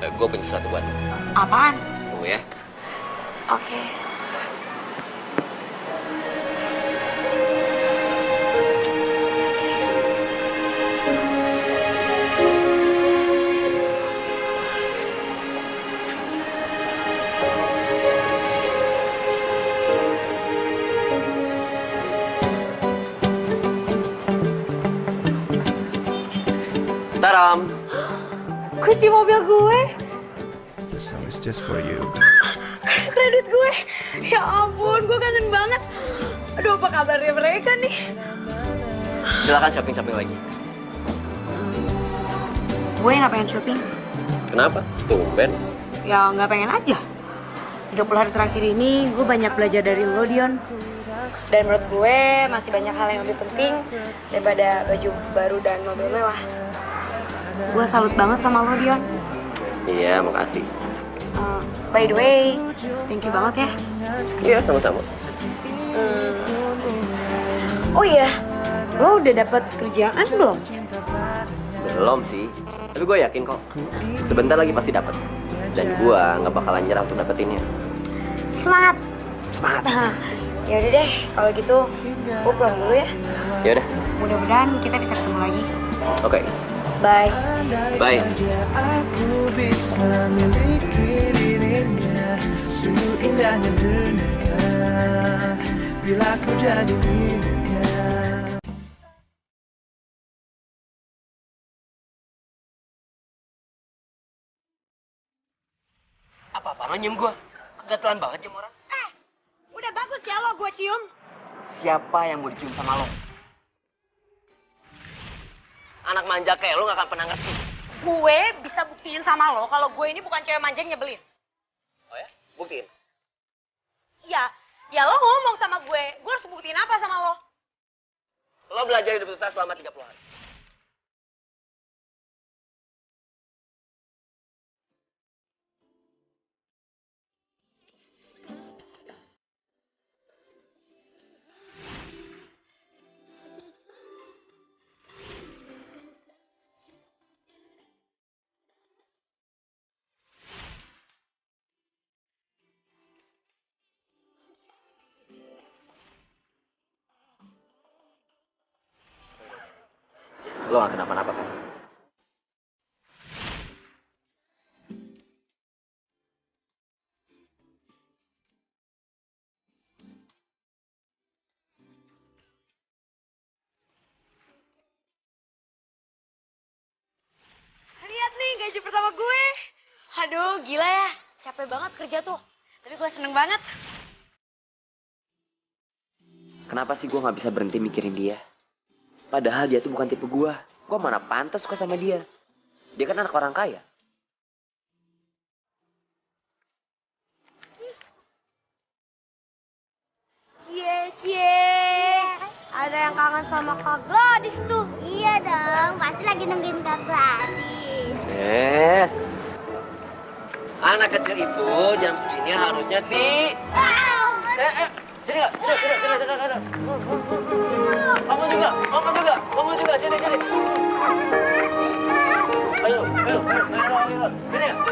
gue punya sesuatu buat lo. Apaan? Tunggu ya. Oke. Taram. Kunci mobil gue. The song is just for you. Kredit gue. Ya ampun, gue kangen banget. Aduh, apa kabarnya mereka nih? Silakan shopping lagi. Gue nggak pengen shopping. Kenapa? Tumben. Ya nggak pengen aja. 30 hari terakhir ini gue banyak belajar dari lo, Dion. Dan menurut gue masih banyak hal yang lebih penting daripada baju baru dan mobil mewah. Gue salut banget sama lo, Dion. Iya, makasih. By the way, thank you banget ya. Iya, sama-sama. Oh iya, lo udah dapat kerjaan belum? Belum sih, tapi gue yakin kok. Sebentar lagi pasti dapat. Dan gua nggak bakalan nyerah untuk dapetinnya. Semangat. Semangat. Ya udah deh, kalau gitu gue pulang dulu ya. Ya udah. Mudah-mudahan kita bisa ketemu lagi. Oke. Bye. Bye. Aku bisa miliki dirinya, sungguh indahnya dunia bila ku jadi miliknya. Apa-apa lo nyium gue? Kegatelan banget nyium orang. Udah bagus ya lo gue cium. Siapa yang mau dicium sama lo? Anak manja kayak lo gak akan pernah ngerti. Gue bisa buktiin sama lo kalau gue ini bukan cewek manja yang nyebelin. Oh ya? Buktiin. Iya, ya lo ngomong sama gue harus buktiin apa sama lo? Lo belajar hidup susah selama 30 hari. Lo gak kenapa-napa kan? Lihat nih gaji pertama gue. Aduh, gila ya. Capek banget kerja tuh. Tapi gue seneng banget. Kenapa sih gue gak bisa berhenti mikirin dia? Padahal dia tuh bukan tipe gue. Gue mana pantas suka sama dia. Dia kan anak orang kaya. Cie. Ada yang kangen sama Kak Gladys tuh. Iya dong, pasti lagi nungguin Kak Gladys. Anak kecil itu jam segini harusnya sini nggak? Sini. Kamu juga, sini. Ayo. Sini nggak?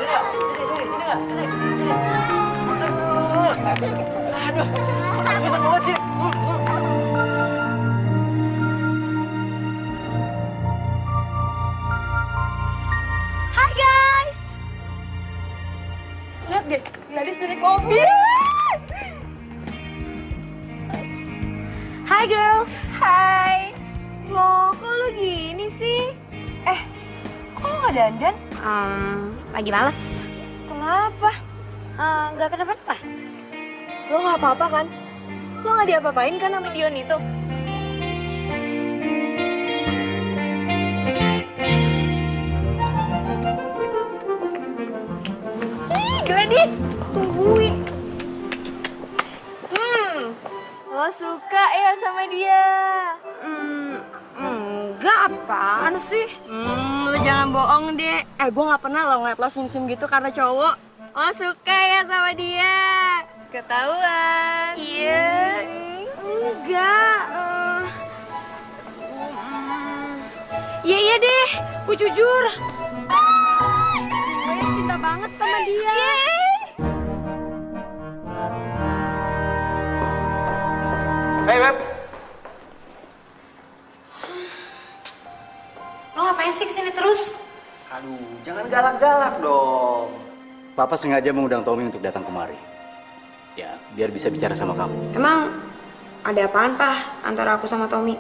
Aduh, susah banget sih. Hai guys. Lihat deh, Gladys dari mobil. Hai girls. Hai. Loh, kok lu gini sih? Kok lu gak dandan? Lagi males. Kenapa? Gak kenapa-napa. Lo gak apa-apa kan? Lo gak diapa-apain kan sama Dion itu? Gladys, tungguin. Lo suka ya sama dia? Enggak, apaan sih? Lo jangan bohong deh. Gue gak pernah lo ngeliat lo senyum-senyum gitu karena cowok. Lo suka ya sama dia? Ketahuan. Iya. Enggak. Iya deh, gue jujur. Gue cinta banget sama dia. Hei, Web. Lo ngapain sih kesini terus? Aduh, jangan galak-galak dong. Papa sengaja mengundang Tommy untuk datang kemari. Ya, biar bisa bicara sama kamu. Emang ada apaan, Pak, antara aku sama Tommy?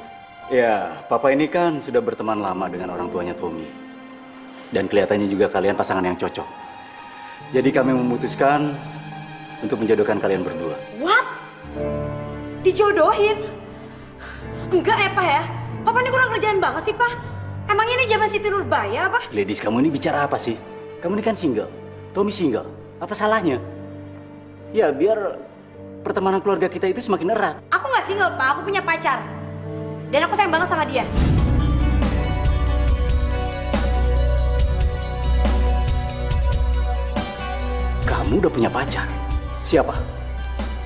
Ya, Papa ini kan sudah berteman lama dengan orang tuanya Tommy. Dan kelihatannya juga kalian pasangan yang cocok. Jadi kami memutuskan untuk menjodohkan kalian berdua. What? Dijodohin? Enggak ya, Pak ya? Papa ini kurang kerjaan banget sih, Pak. Emangnya ini zaman Siti Nurbaya apa? Ladies, kamu ini bicara apa sih? Kamu ini kan single. Tommy single. Apa salahnya? Ya, biar pertemanan keluarga kita itu semakin erat. Aku nggak single, Pak. Aku punya pacar. Dan aku sayang banget sama dia. Kamu udah punya pacar? Siapa?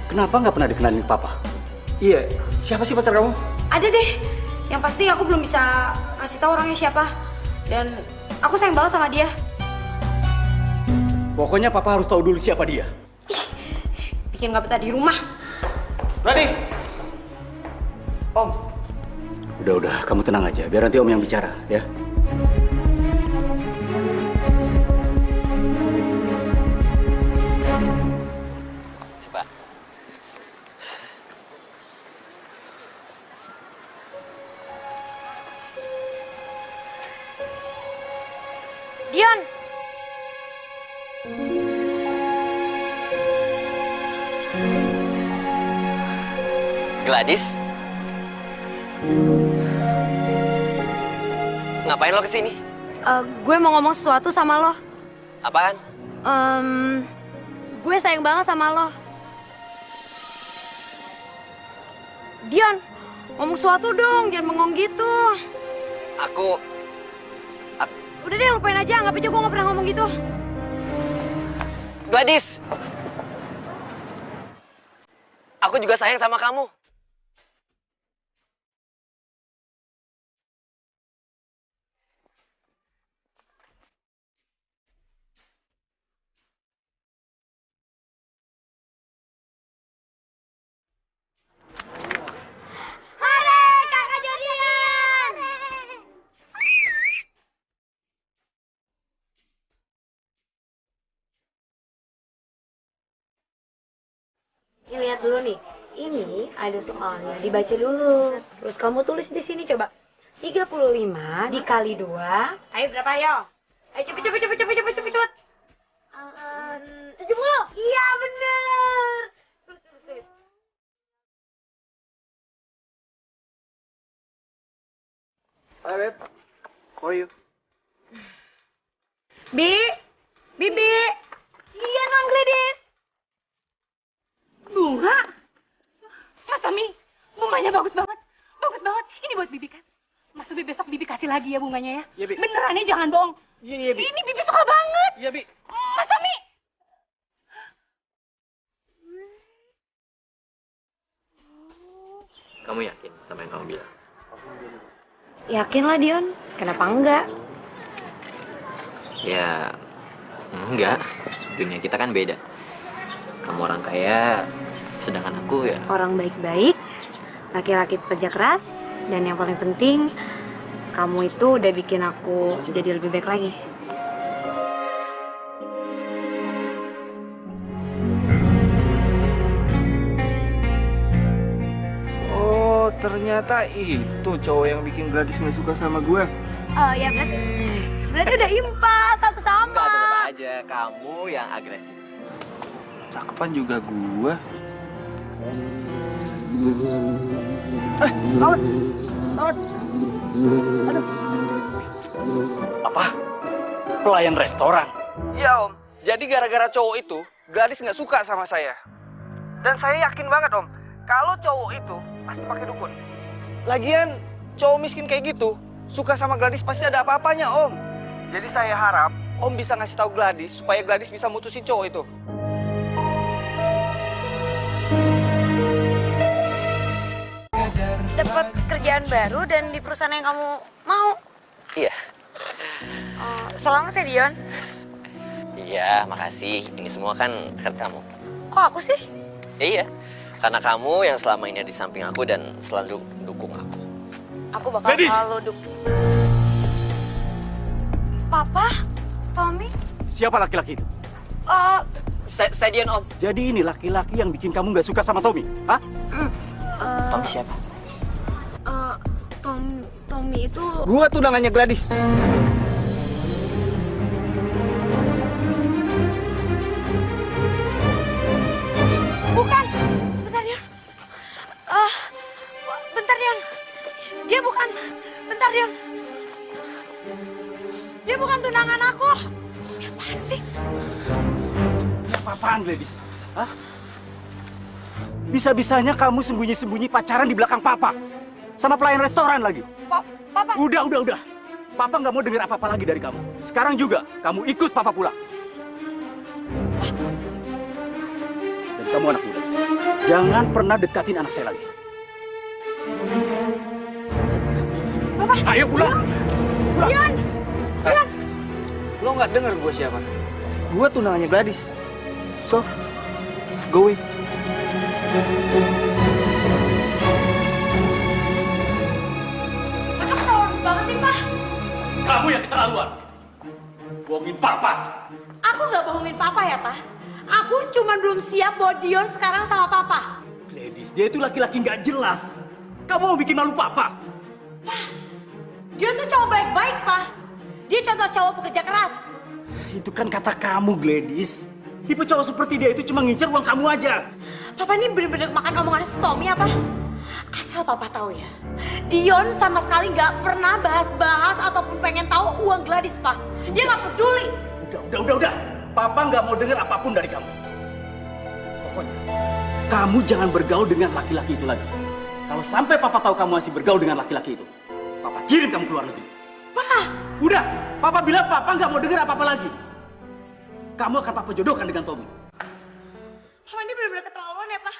Kenapa nggak pernah dikenalin ke Papa? Iya, siapa sih pacar kamu? Ada deh. Yang pasti aku belum bisa kasih tahu orangnya siapa. Dan aku sayang banget sama dia. Pokoknya papa harus tahu dulu siapa dia. Bikin nggak betah di rumah. Gladys! Om. Udah, kamu tenang aja. Biar nanti om yang bicara, ya. Coba. Dion. Gladys? Ngapain lo kesini? Gue mau ngomong sesuatu sama lo. Apaan? Gue sayang banget sama lo. Dion, ngomong sesuatu dong, jangan bengong gitu. Aku... Udah deh, lupain aja, anggap aja gue gak pernah ngomong gitu. Gladys! Aku juga sayang sama kamu. Ini lihat dulu nih. Ini ada soalnya, dibaca dulu. Terus kamu tulis di sini coba. 35 dikali 2. Ayo berapa ayo? Ayo cepet. 70. Iya bener. Terus. Hai, Beb. How are you? Bibi. Iya, non Gladys. Bunga? Mas Tommy, bunganya bagus banget. Bagus banget. Ini buat Bibi kan? Mas Tommy besok Bibi kasih lagi ya bunganya ya? Iya, Bi. Beneran nih, jangan bohong. Iya, Bi. Ini Bibi suka banget. Iya, Bi. Mas Tommy! Kamu yakin sama yang kamu bilang? Yakin lah Dion, kenapa enggak? Ya, enggak. Dunia kita kan beda. Kamu orang kaya, sedangkan aku ya... Orang baik-baik, laki-laki pekerja keras, dan yang paling penting, kamu itu udah bikin aku jadi lebih baik lagi. Oh, ternyata itu cowok yang bikin Gladys nggak suka sama gue. Oh ya berarti udah impas satu sama. Enggak, tetap aja. Kamu yang agresif. Cakepan juga gue. Apa? Pelayan restoran? Iya, Om. Jadi gara-gara cowok itu, Gladys nggak suka sama saya. Dan saya yakin banget, Om, kalau cowok itu pasti pakai dukun. Lagian, cowok miskin kayak gitu, suka sama Gladys pasti ada apa-apanya, Om. Jadi saya harap Om bisa ngasih tahu Gladys supaya Gladys bisa mutusin cowok itu. Dapat kerjaan baru dan di perusahaan yang kamu mau. Iya. Selamat ya Dion. Iya, makasih. Ini semua kan berkat kamu. Kok aku sih? Iya, karena kamu yang selama ini ada di samping aku dan selalu dukung aku. Aku bakal selalu dukung. Papa? Tommy? Siapa laki-laki itu? Saya Dion, Om. Jadi ini laki-laki yang bikin kamu nggak suka sama Tommy, hah? Tommy siapa? Tommy itu... Gua tunangannya Gladys. Bukan! Sebentar, Dion. Bentar, Dion. Dia bukan... Bentar, Dion. Dia bukan tunangan aku. Apaan sih? Apa-apaan, Gladys? Hah? Bisa-bisanya kamu sembunyi-sembunyi pacaran di belakang Papa. Sama pelayan restoran lagi. Papa? Udah. Papa nggak mau dengar apa-apa lagi dari kamu. Sekarang juga, kamu ikut Papa pulang. Dan kamu anak muda, jangan pernah dekatin anak saya lagi. Papa? Ayo pulang! Dion! Lo nggak dengar gue siapa? Gua tunangannya Gladys. So, go away. Papa keterlaluan banget sih, Pak. Kamu yang keterlaluan. Bohongin papa. Aku nggak bohongin Papa ya, Pak. Aku cuma belum siap bawa Dion sekarang sama Papa. Gladys, dia itu laki-laki nggak jelas. Kamu mau bikin malu papa? Dion tuh cowok baik-baik, Pak. Dia contoh cowok pekerja keras. Itu kan kata kamu, Gladys. Tipe cowok seperti dia itu cuma ngincer uang kamu aja. Papa ini bener-bener makan omongan si Tommy apa? Asal Papa tahu ya, Dion sama sekali nggak pernah bahas-bahas ataupun pengen tahu uang Gladys, Pak. Dia nggak peduli. Udah. Papa nggak mau dengar apapun dari kamu. Pokoknya, kamu jangan bergaul dengan laki-laki itu lagi. Kalau sampai Papa tahu kamu masih bergaul dengan laki-laki itu, Papa kirim kamu keluar negeri. Pak! Udah, Papa bilang Papa nggak mau dengar apa-apa lagi. Kamu akan Papa jodohkan dengan Tommy. Papa ini bener-bener keterlaluan ya, Pak.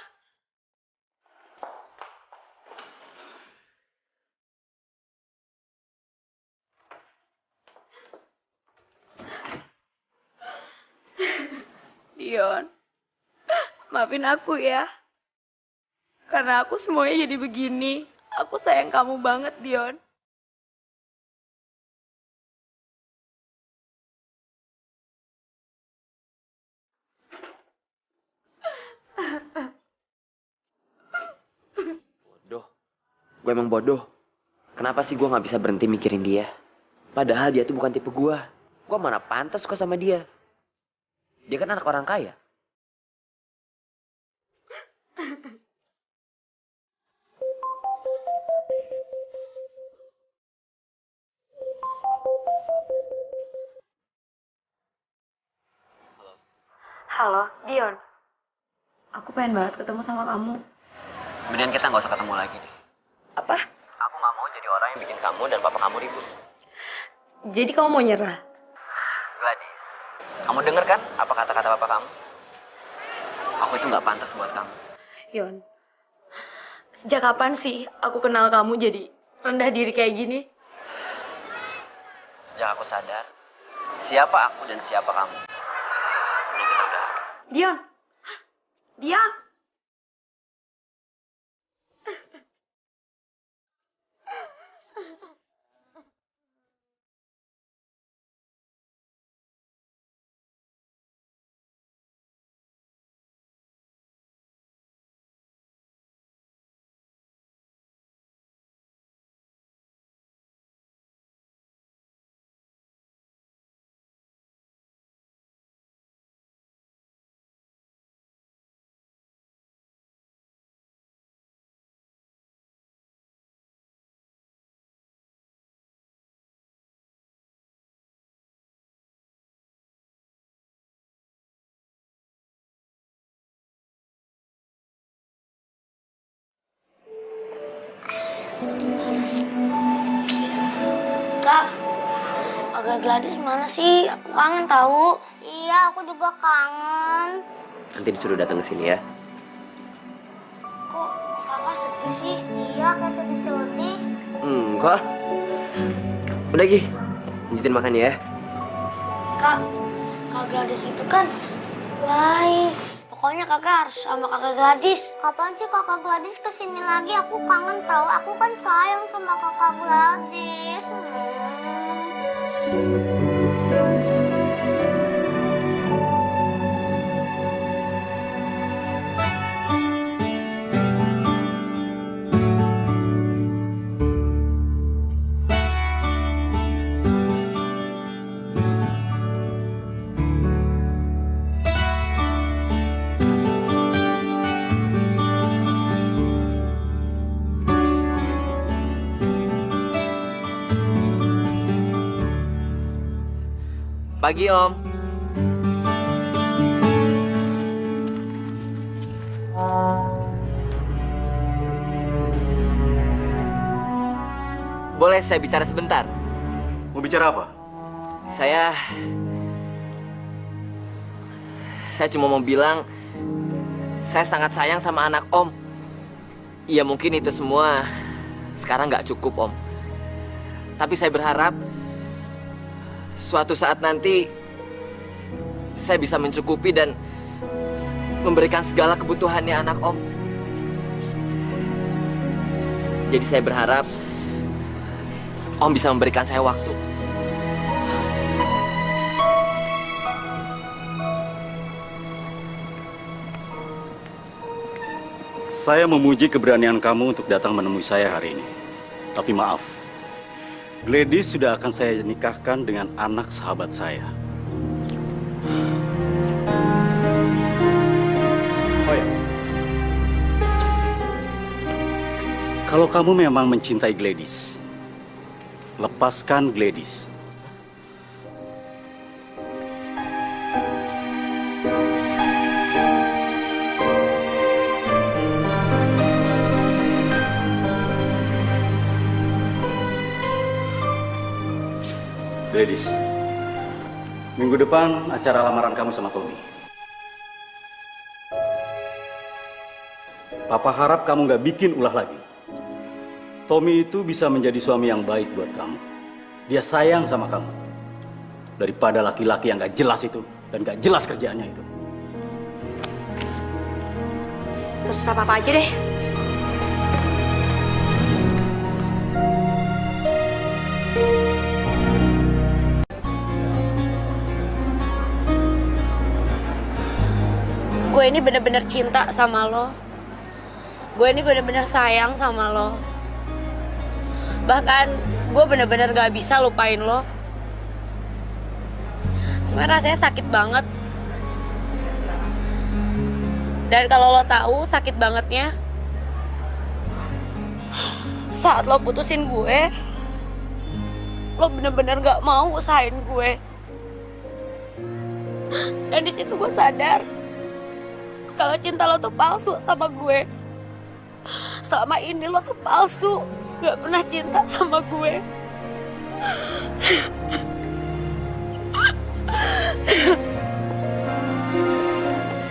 Dion, maafin aku ya. Karena aku semuanya jadi begini. Aku sayang kamu banget, Dion. Bodoh. Gue emang bodoh. Kenapa sih gue nggak bisa berhenti mikirin dia? Padahal dia tuh bukan tipe gue. Gue mana pantas suka sama dia. Dia kan anak orang kaya. Halo, Dion. Aku pengen banget ketemu sama kamu. Kemudian kita nggak usah ketemu lagi deh. Apa? Aku nggak mau jadi orang yang bikin kamu dan papa kamu ribut. Jadi kamu mau nyerah? Gladys, kamu denger kan apa kata-kata papa kamu? Aku itu nggak pantas buat kamu. Yon, sejak kapan sih aku kenal kamu jadi rendah diri kayak gini? Sejak aku sadar, siapa aku dan siapa kamu. Ini kita udah. Dion! Dion! Kak, agak Gladys mana sih? Aku kangen tahu. Iya, aku juga kangen. Nanti disuruh datang ke sini ya. Kok kakak sedih sih? Iya, kayak sedih-sedih. Kok? Udah Gi, lanjutin makan ya. Kak Gladys itu kan baik. Pokoknya kakak harus sama kakak Gladys. Kapan sih kakak Gladys kesini lagi? Aku kangen tahu. Aku kan sayang sama kakak Gladys. Pagi Om. Boleh saya bicara sebentar? Mau bicara apa? Saya cuma mau bilang saya sangat sayang sama anak Om. Iya mungkin itu semua sekarang nggak cukup Om. Tapi saya berharap suatu saat nanti saya bisa mencukupi dan memberikan segala kebutuhannya anak Om. Jadi saya berharap Om bisa memberikan saya waktu. Saya memuji keberanian kamu untuk datang menemui saya hari ini. Tapi maaf, Gladys sudah akan saya nikahkan dengan anak sahabat saya. Oh ya, kalau kamu memang mencintai Gladys, lepaskan Gladys. Gladys, minggu depan acara lamaran kamu sama Tommy. Papa harap kamu nggak bikin ulah lagi. Tommy itu bisa menjadi suami yang baik buat kamu. Dia sayang sama kamu. Daripada laki-laki yang nggak jelas itu dan nggak jelas kerjaannya itu. Terserah Papa aja deh. Gue ini bener-bener cinta sama lo. Gue ini bener-bener sayang sama lo. Bahkan gue bener-bener gak bisa lupain lo. Sebenarnya rasanya sakit banget. Dan kalau lo tahu sakit bangetnya saat lo putusin gue, lo bener-bener gak mau usahain gue. Dan di situ gue sadar kalau cinta lo tuh palsu sama gue. Selama ini lo tuh palsu, gak pernah cinta sama gue.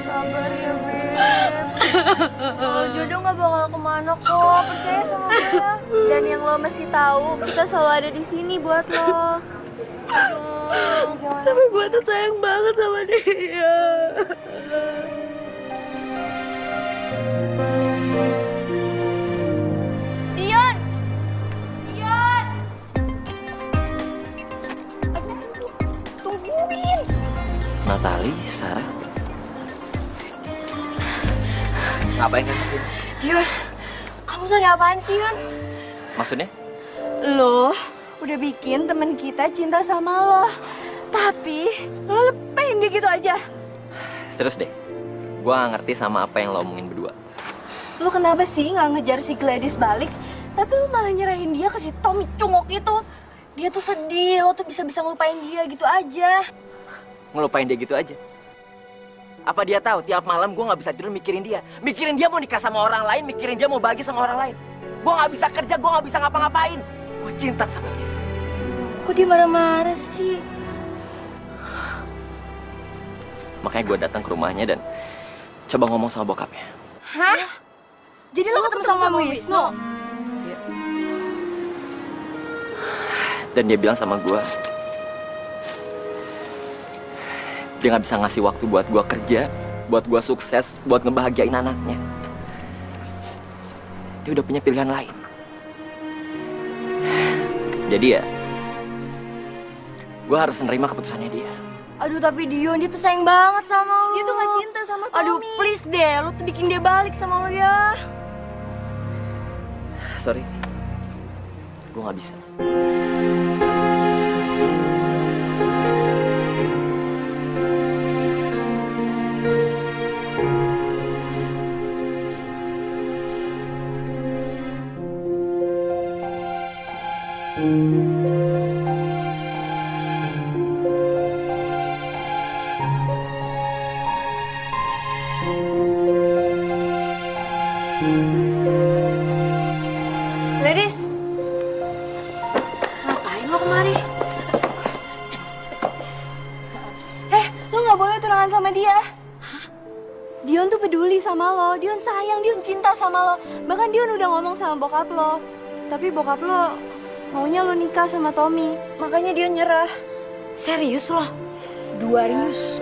Sabar ya, Beb. Kalau jodoh gak bakal kemana kok, percaya sama gue ya. Dan yang lo mesti tahu, kita selalu ada di sini buat lo. Tapi gue tuh sayang banget sama dia. Dion! Dion! Tungguin! Natali, Sarah. Ngapain kan? Dion, kamu sadar apaan sih, Yon? Maksudnya? Lo udah bikin temen kita cinta sama lo. Tapi lo lepain dia gitu aja. Serius deh, gue gak ngerti sama apa yang lo omongin berdua. Lo kenapa sih nggak ngejar si Gladys balik? Tapi lo malah nyerahin dia ke si Tommy cungok itu. Dia tuh sedih, lo tuh bisa-bisa ngelupain dia gitu aja. Ngelupain dia gitu aja? Apa dia tahu tiap malam gue nggak bisa tidur mikirin dia? Mikirin dia mau nikah sama orang lain, mikirin dia mau bahagia sama orang lain. Gue nggak bisa kerja, gue nggak bisa ngapa-ngapain. Gue cinta sama dia. Kok dia marah-marah sih? Makanya gue datang ke rumahnya dan coba ngomong sama bokapnya. Hah? Jadi lo ketemu sama Wisnu? Dan dia bilang sama gue, dia nggak bisa ngasih waktu buat gue kerja, buat gue sukses, buat ngebahagiain anaknya. Dia udah punya pilihan lain. Jadi ya, gue harus menerima keputusannya dia. Aduh, tapi Dion, dia tuh sayang banget sama lo. Dia tuh gak cinta sama Tommy. Aduh, please deh, lo tuh bikin dia balik sama lo ya. Sorry, gue nggak bisa. Gladys, Ngapain lo kemari? lo gak boleh tunangan sama dia. Dion tuh peduli sama lo, Dion sayang, Dion cinta sama lo. Bahkan Dion udah ngomong sama bokap lo. Tapi bokap lo maunya lo nikah sama Tommy. Makanya Dion nyerah. Serius lo? 2 rius.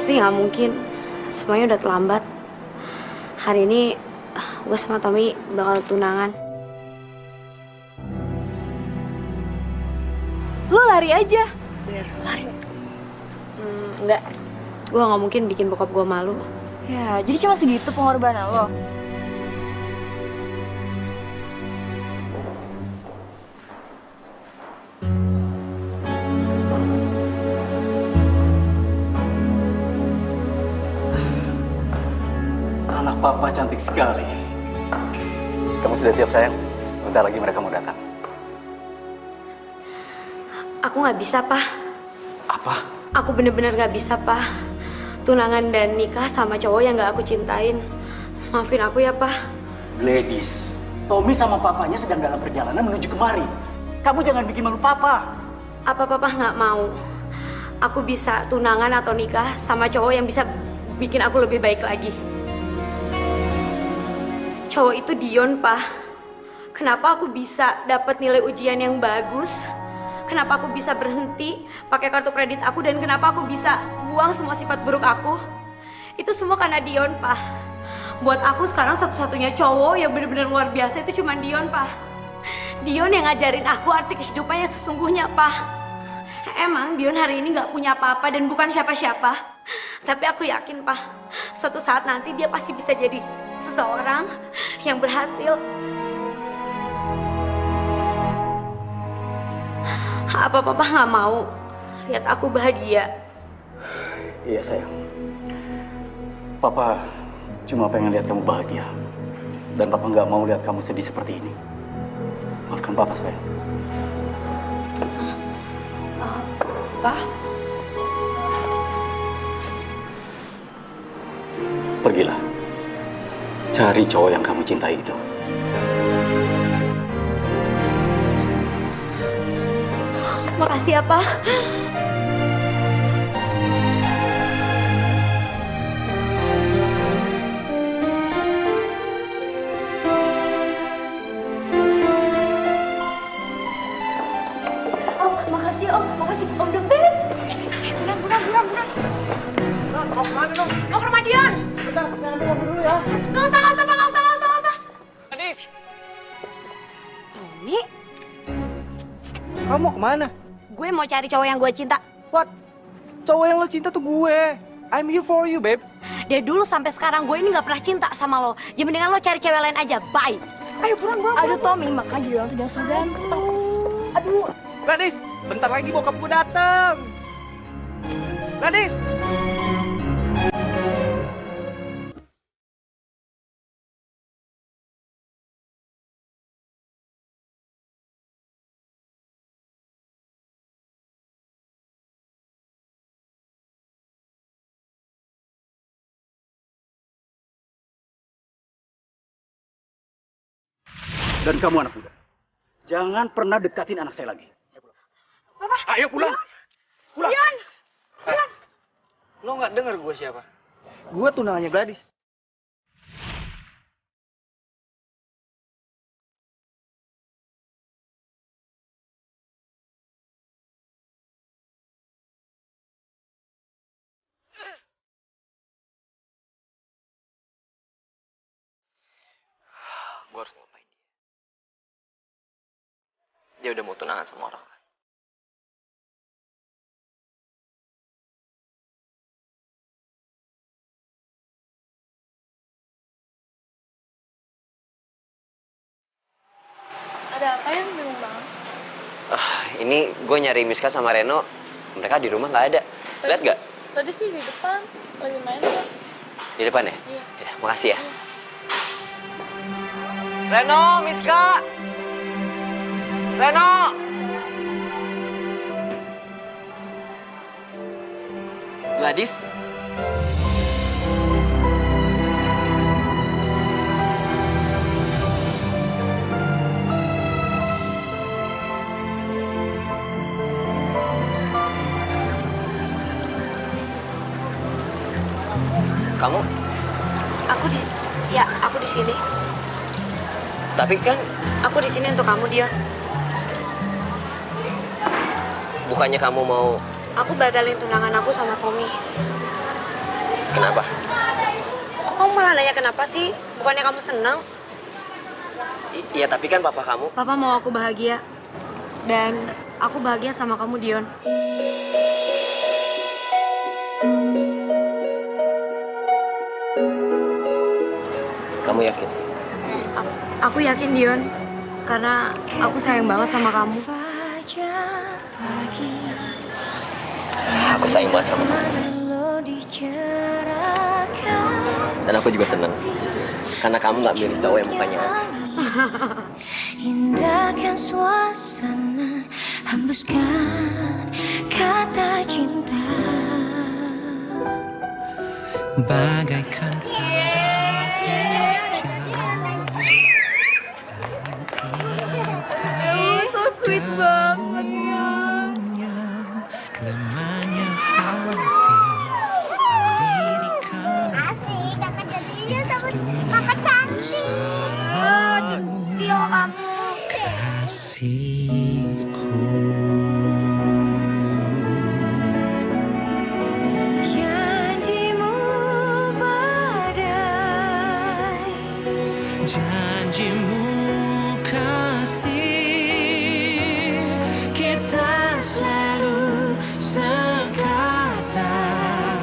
Tapi nggak mungkin, semuanya udah terlambat. Hari ini gue sama Tommy bakal tunangan. Lo lari aja. Bener, lari. Enggak, gue nggak mungkin bikin bokap gue malu. Ya, jadi cuma segitu pengorbanan lo. Anak papa cantik sekali. Kamu sudah siap sayang? Bentar lagi mereka mau datang. Aku nggak bisa, Pak. Apa? Aku bener-bener nggak bisa, Pak. Tunangan dan nikah sama cowok yang nggak aku cintain. Maafin aku ya, Pak. Gladys, Tommy sama papanya sedang dalam perjalanan menuju kemari. Kamu jangan bikin malu papa. Apa papa nggak mau? Aku bisa tunangan atau nikah sama cowok yang bisa bikin aku lebih baik lagi. Cowok itu Dion, Pak. Kenapa aku bisa dapat nilai ujian yang bagus? Kenapa aku bisa berhenti pakai kartu kredit aku dan kenapa aku bisa buang semua sifat buruk aku? Itu semua karena Dion, Pak. Buat aku sekarang satu-satunya cowok yang benar-benar luar biasa itu cuma Dion, Pak. Dion yang ngajarin aku arti kehidupan yang sesungguhnya, Pak. Emang Dion hari ini nggak punya apa-apa dan bukan siapa-siapa. Tapi aku yakin, Pak, suatu saat nanti dia pasti bisa jadi seseorang yang berhasil. Apa papa nggak mau lihat aku bahagia? Iya sayang. Papa cuma pengen lihat kamu bahagia. Dan papa nggak mau lihat kamu sedih seperti ini. Maafkan papa sayang. Pak? Pergilah. Cari cowok yang kamu cintai itu. Makasih ya, Pak. Oh, makasih Om. Makasih Om the best. Buruan. Mau kemana dong? Mau ke rumah Dion. Bentar, saya ambil mobil dulu ya. Nggak usah. Gadis, Tommy, kamu mau kemana? gue mau cari cowok yang gue cinta. What? Cowok yang lo cinta tuh gue. I'm here for you, babe. Dari dulu sampai sekarang gue ini nggak pernah cinta sama lo. Jadi mendingan lo cari cewek lain aja. Bye. Ayo buruan. Aduh Tommy, makanya Dion tuh jangan so ganteng. Aduh. Gadis, bentar lagi bokap gue dateng. Gadis. Dan kamu anak muda, jangan pernah dekatin anak saya lagi. Papa. Ayo pulang. Pulang. Dion. Lo nggak denger gue siapa? Gue tunangannya Gladys. Gue harus ngapain dia? Dia udah mau tunangan sama orang lain. Ada apa yang bingung banget? Ini gue nyari Miska sama Reno. Mereka di rumah nggak ada. Lihat nggak? Tadi sih di depan, lagi main kan? Di depan ya? Iya. Ya, makasih ya. Reno, Miska! Reno! Gladys? Kamu? Aku di sini. Tapi kan Aku di sini untuk kamu, Dion. bukannya kamu mau... Aku batalin tunangan aku sama Tommy. Kenapa? Kok kamu malah nanya kenapa sih? Bukannya kamu senang? Iya, tapi kan papa kamu. Papa mau aku bahagia. Dan aku bahagia sama kamu, Dion. Kamu yakin? Aku yakin, Dion. Karena aku sayang banget sama kamu. Aku sayang banget sama kamu. Dan aku juga senang. Karena kamu gak milih cowok yang mukanya aneh. Indahkan suasana, hembuskan kata cinta bagaikan so sweet banget ya. lemahnya hati dirikan Asik, kakak jadinya sama kakak cantik. Tio kamu. kasihku. Janjimu badai, janjimu kan